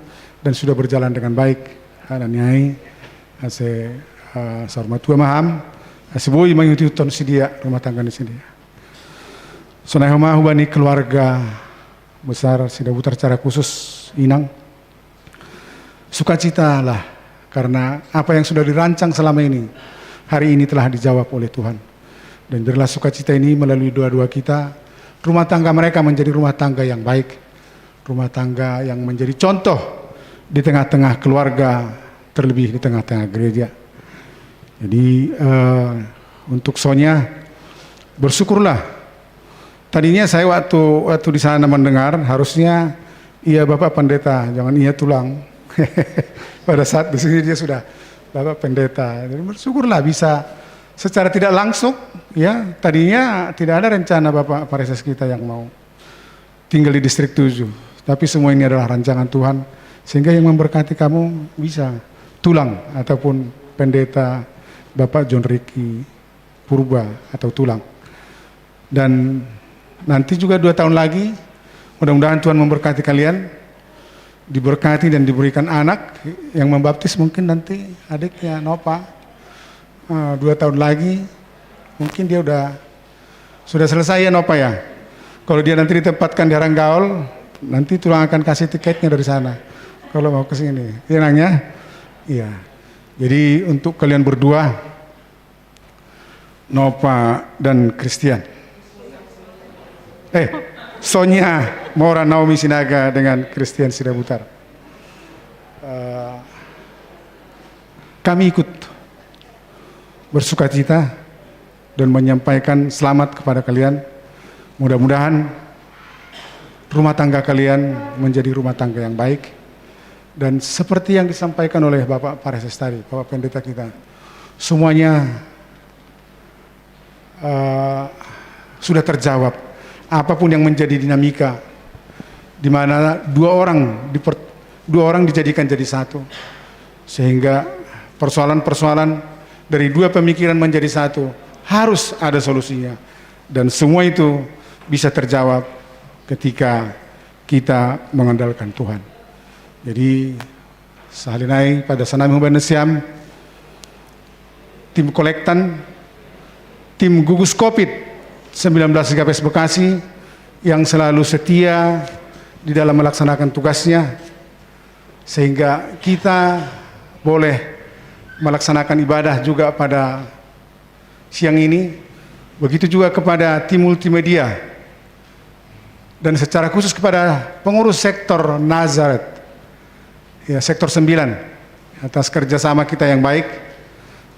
dan sudah berjalan dengan baik. Ada nyai, ase sarmatua maham, ase boy mengikuti ton sidia rumah tangga di sini. Sonai homa hubani keluarga besar Sidabutar secara khusus inang. Sukacita lah karena apa yang sudah dirancang selama ini hari ini telah dijawab oleh Tuhan. Dan berilah sukacita ini melalui doa-doa kita, rumah tangga mereka menjadi rumah tangga yang baik, rumah tangga yang menjadi contoh di tengah-tengah keluarga, terlebih di tengah-tengah gereja. Jadi untuk Sonya, bersyukurlah. Tadinya saya waktu di sana mendengar harusnya iya Bapak Pendeta, jangan iya tulang. Pada saat di sini dia sudah Bapak Pendeta. Jadi bersyukurlah bisa secara tidak langsung, ya. Tadinya tidak ada rencana Bapak Pareses kita yang mau tinggal di distrik 7. Tapi semua ini adalah rancangan Tuhan, sehingga yang memberkati kamu bisa tulang ataupun pendeta Bapak John Ricky Purba atau tulang. Dan nanti juga 2 tahun lagi, mudah-mudahan Tuhan memberkati kalian, diberkati dan diberikan anak yang membaptis mungkin nanti adiknya Nova. 2 tahun lagi, mungkin dia sudah selesai ya Nova ya. Kalau dia nanti ditempatkan di Haranggaol, nanti tulang akan kasih tiketnya dari sana. Kalau mau ke sini, ya nanya? Iya. Jadi untuk kalian berdua, Nova dan Christian. Sonia Mora Naomi Sinaga dengan Christian Sidabutar. Kami ikut bersukacita dan menyampaikan selamat kepada kalian. Mudah-mudahan rumah tangga kalian menjadi rumah tangga yang baik. Dan seperti yang disampaikan oleh Bapak Pareses tadi, Bapak Pendeta kita, semuanya sudah terjawab. Apapun yang menjadi dinamika, di mana dua orang dijadikan jadi satu, sehingga persoalan-persoalan dari dua pemikiran menjadi satu harus ada solusinya, dan semua itu bisa terjawab ketika kita mengandalkan Tuhan. Jadi sahalinai pada sanami hubanesiam, tim kolektan, tim gugus COVID 19 KPS Bekasi yang selalu setia di dalam melaksanakan tugasnya, sehingga kita boleh melaksanakan ibadah juga pada siang ini. Begitu juga kepada tim multimedia dan secara khusus kepada pengurus sektor Nazaret, ya, sektor 9, atas kerjasama kita yang baik,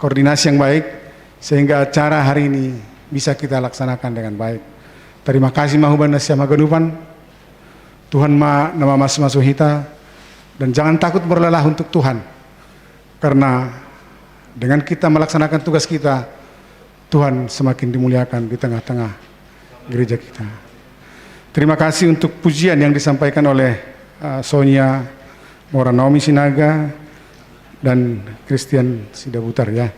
koordinasi yang baik, sehingga acara hari ini bisa kita laksanakan dengan baik. Terima kasih mahuban nasiam maganupan, Tuhan nama mas masuhita, dan jangan takut berlelah untuk Tuhan, karena dengan kita melaksanakan tugas kita, Tuhan semakin dimuliakan di tengah-tengah gereja kita. Terima kasih untuk pujian yang disampaikan oleh Sonia Moranomi Sinaga dan Christian Sidabutar ya.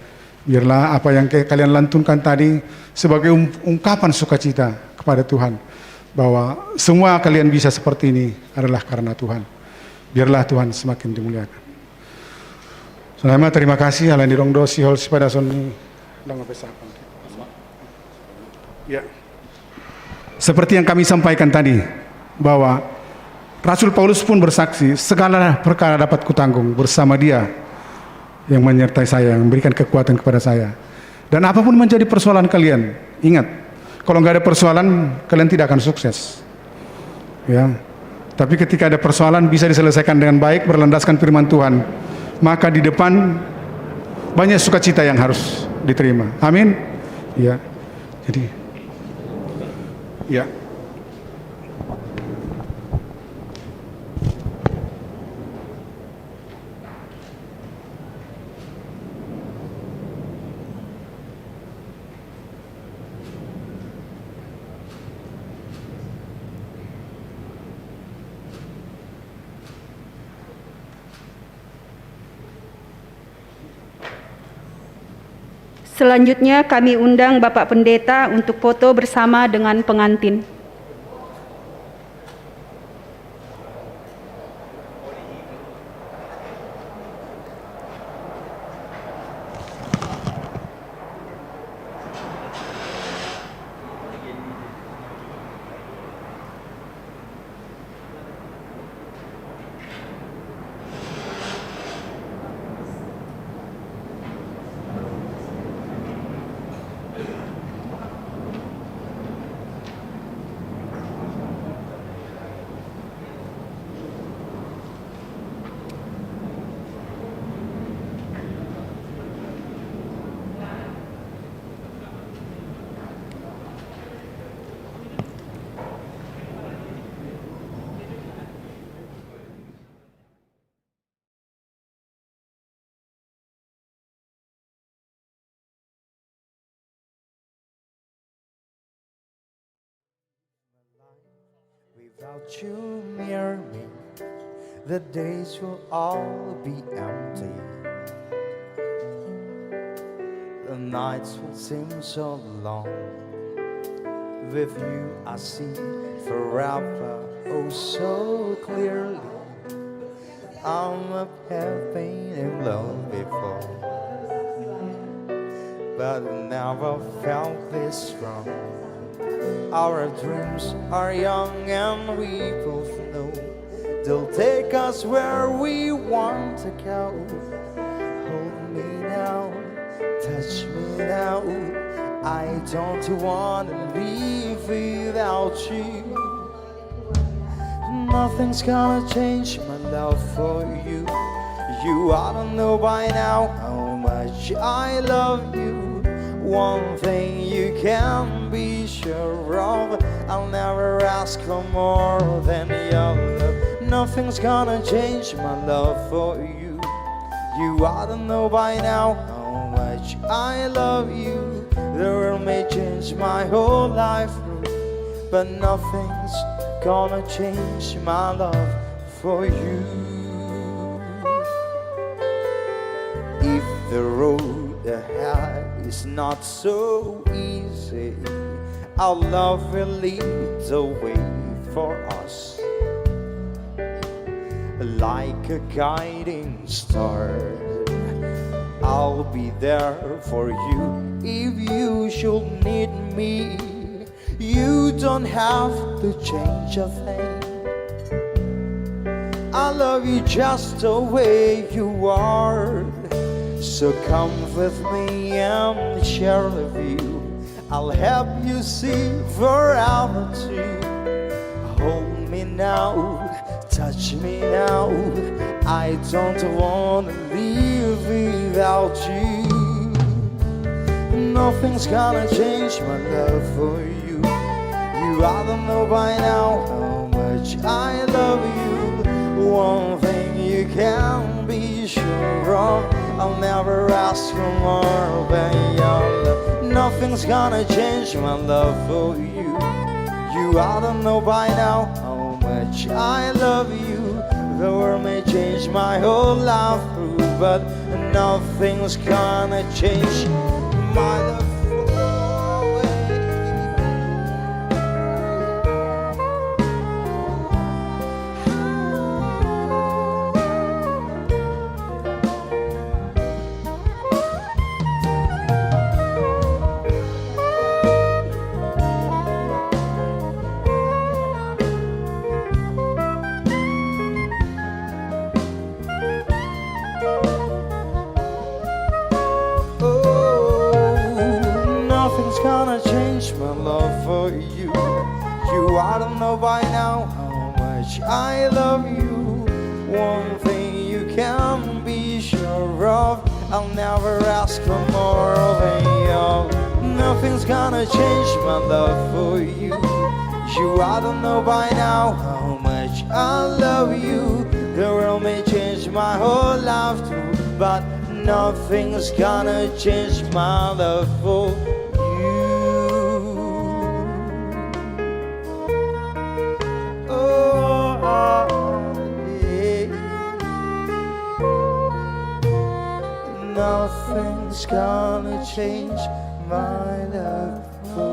Biarlah apa yang kalian lantunkan tadi sebagai ungkapan sukacita kepada Tuhan, bahwa semua kalian bisa seperti ini adalah karena Tuhan. Biarlah Tuhan semakin dimuliakan. Selama terima kasih Alain dirongdo sihol pada soni dang besakan. Ya. Seperti yang kami sampaikan tadi, bahwa Rasul Paulus pun bersaksi, segala perkara dapat kutanggung bersama Dia yang menyertai saya, yang memberikan kekuatan kepada saya. Dan apapun menjadi persoalan kalian, ingat, kalau nggak ada persoalan, kalian tidak akan sukses. Ya. Tapi ketika ada persoalan bisa diselesaikan dengan baik, berlandaskan firman Tuhan, maka di depan banyak sukacita yang harus diterima. Amin. Ya. Jadi, ya.
Selanjutnya kami undang Bapak Pendeta untuk foto bersama dengan pengantin.
Without you near me, the days will all be empty. The nights will seem so long. With you I see forever, oh so clearly. Have been in love before, but never felt this strong. Our dreams are young and we both know they'll take us where we want to go. Hold me now, touch me now, I don't want to leave without you. Nothing's gonna change my love for you. You ought to know by now how much I love you. One thing you can be sure of, I'll never ask for more than your love. Nothing's gonna change my love for you. You ought to know by now how much I love you. The world may change my whole life through, but nothing's gonna change my love for you. If the road ahead is not so easy, our love will lead the way for us, like a guiding star. I'll be there for you if you should need me. You don't have to change a thing. I love you just the way you are. So come with me and share with you. I'll help you see forever too. Hold me now, touch me now, I don't want to live without you. Nothing's gonna change my love for you. You ought to know by now how much I love you. One thing you can be sure of, I'll never ask for more than your love. nothing's gonna change my love for you. You ought to know by now how much I love you. The world may change my whole life through, but nothing's gonna change my love for you. Nothing's gonna change my love for you. You ought to know by now how much I love you. One thing you can be sure of, I'll never ask for more than you. Nothing's gonna change my love for you. You ought to know by now how much I love you. The world may change my whole life too, but nothing's gonna change my love for you. Nothing's gonna change my love for you.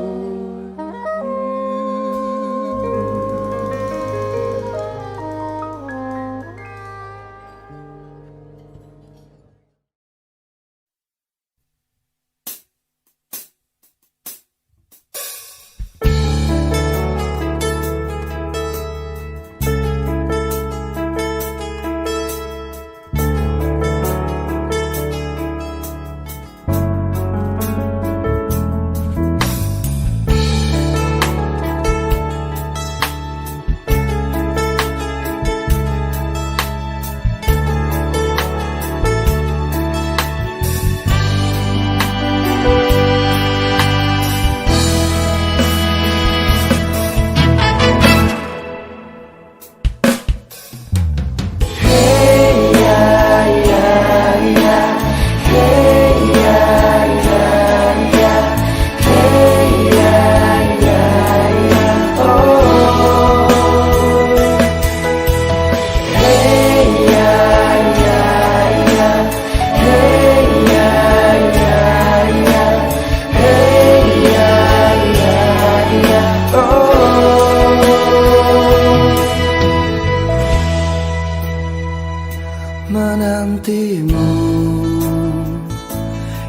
Menantimu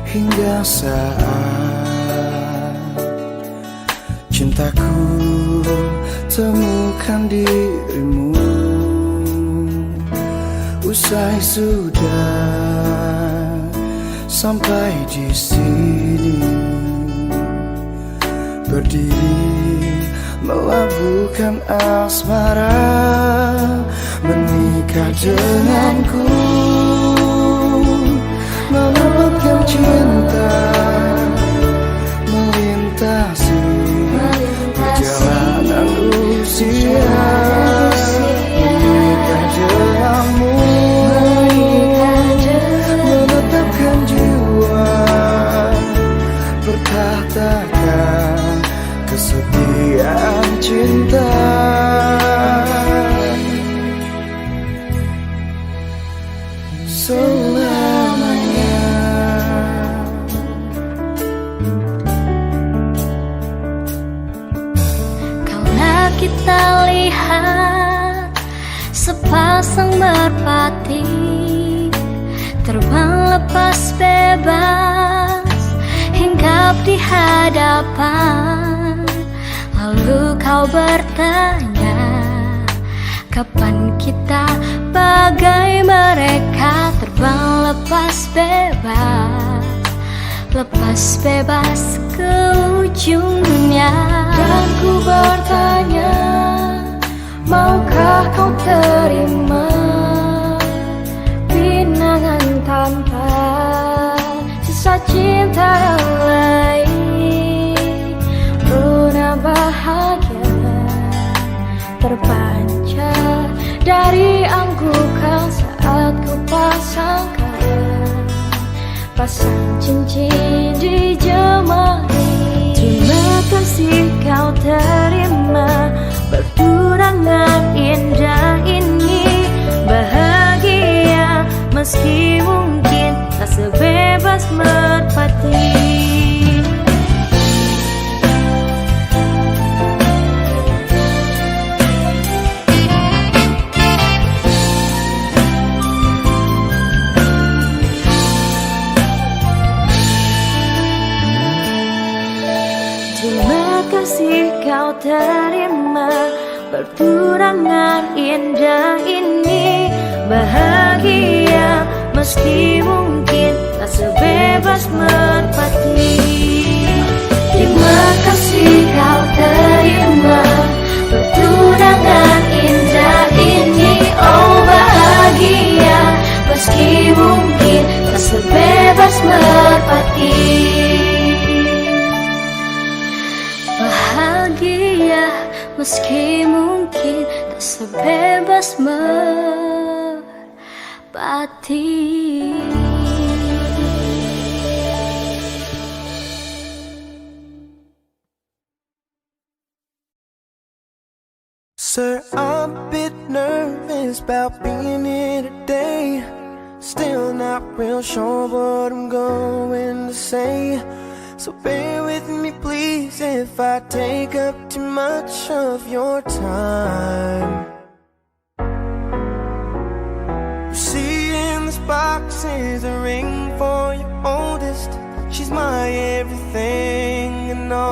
hingga saat cintaku temukan dirimu. Usai sudah sampai di sini, berdiri melabuhkan asmara, menikah denganku, melambangkan cinta, melintasi perjalanan usia, menikah denganmu, menetapkan jiwa, berkatakan kesetiaan cinta. Selamanya.
Kaulah kita lihat sepasang merpati terbang lepas bebas hinggap di hadapan. Lalu kau bertanya, kapan kita bagai mereka terbang lepas bebas ke ujung dunia. Dan ku bertanya, maukah kau terima pinangan tanpa sisa cinta yang lain? Rona bahagia terpancar dari anggukan saat ku pasang cincin di jemaah. Terima kasih kau terima pertunangan indah ini. Bahagia meski mungkin tak sebebas merpati. Terima kasih kau terima pertunangan indah ini. Oh bahagia meski mungkin tak sebebas merpati. Bahagia meski mungkin tak sebebas merpati.
Sir, I'm a bit nervous about being here today. Still not real sure what I'm going to say. So bear with me please if I take up too much of your time. You see in this box is a ring for your oldest. She's my everything and all.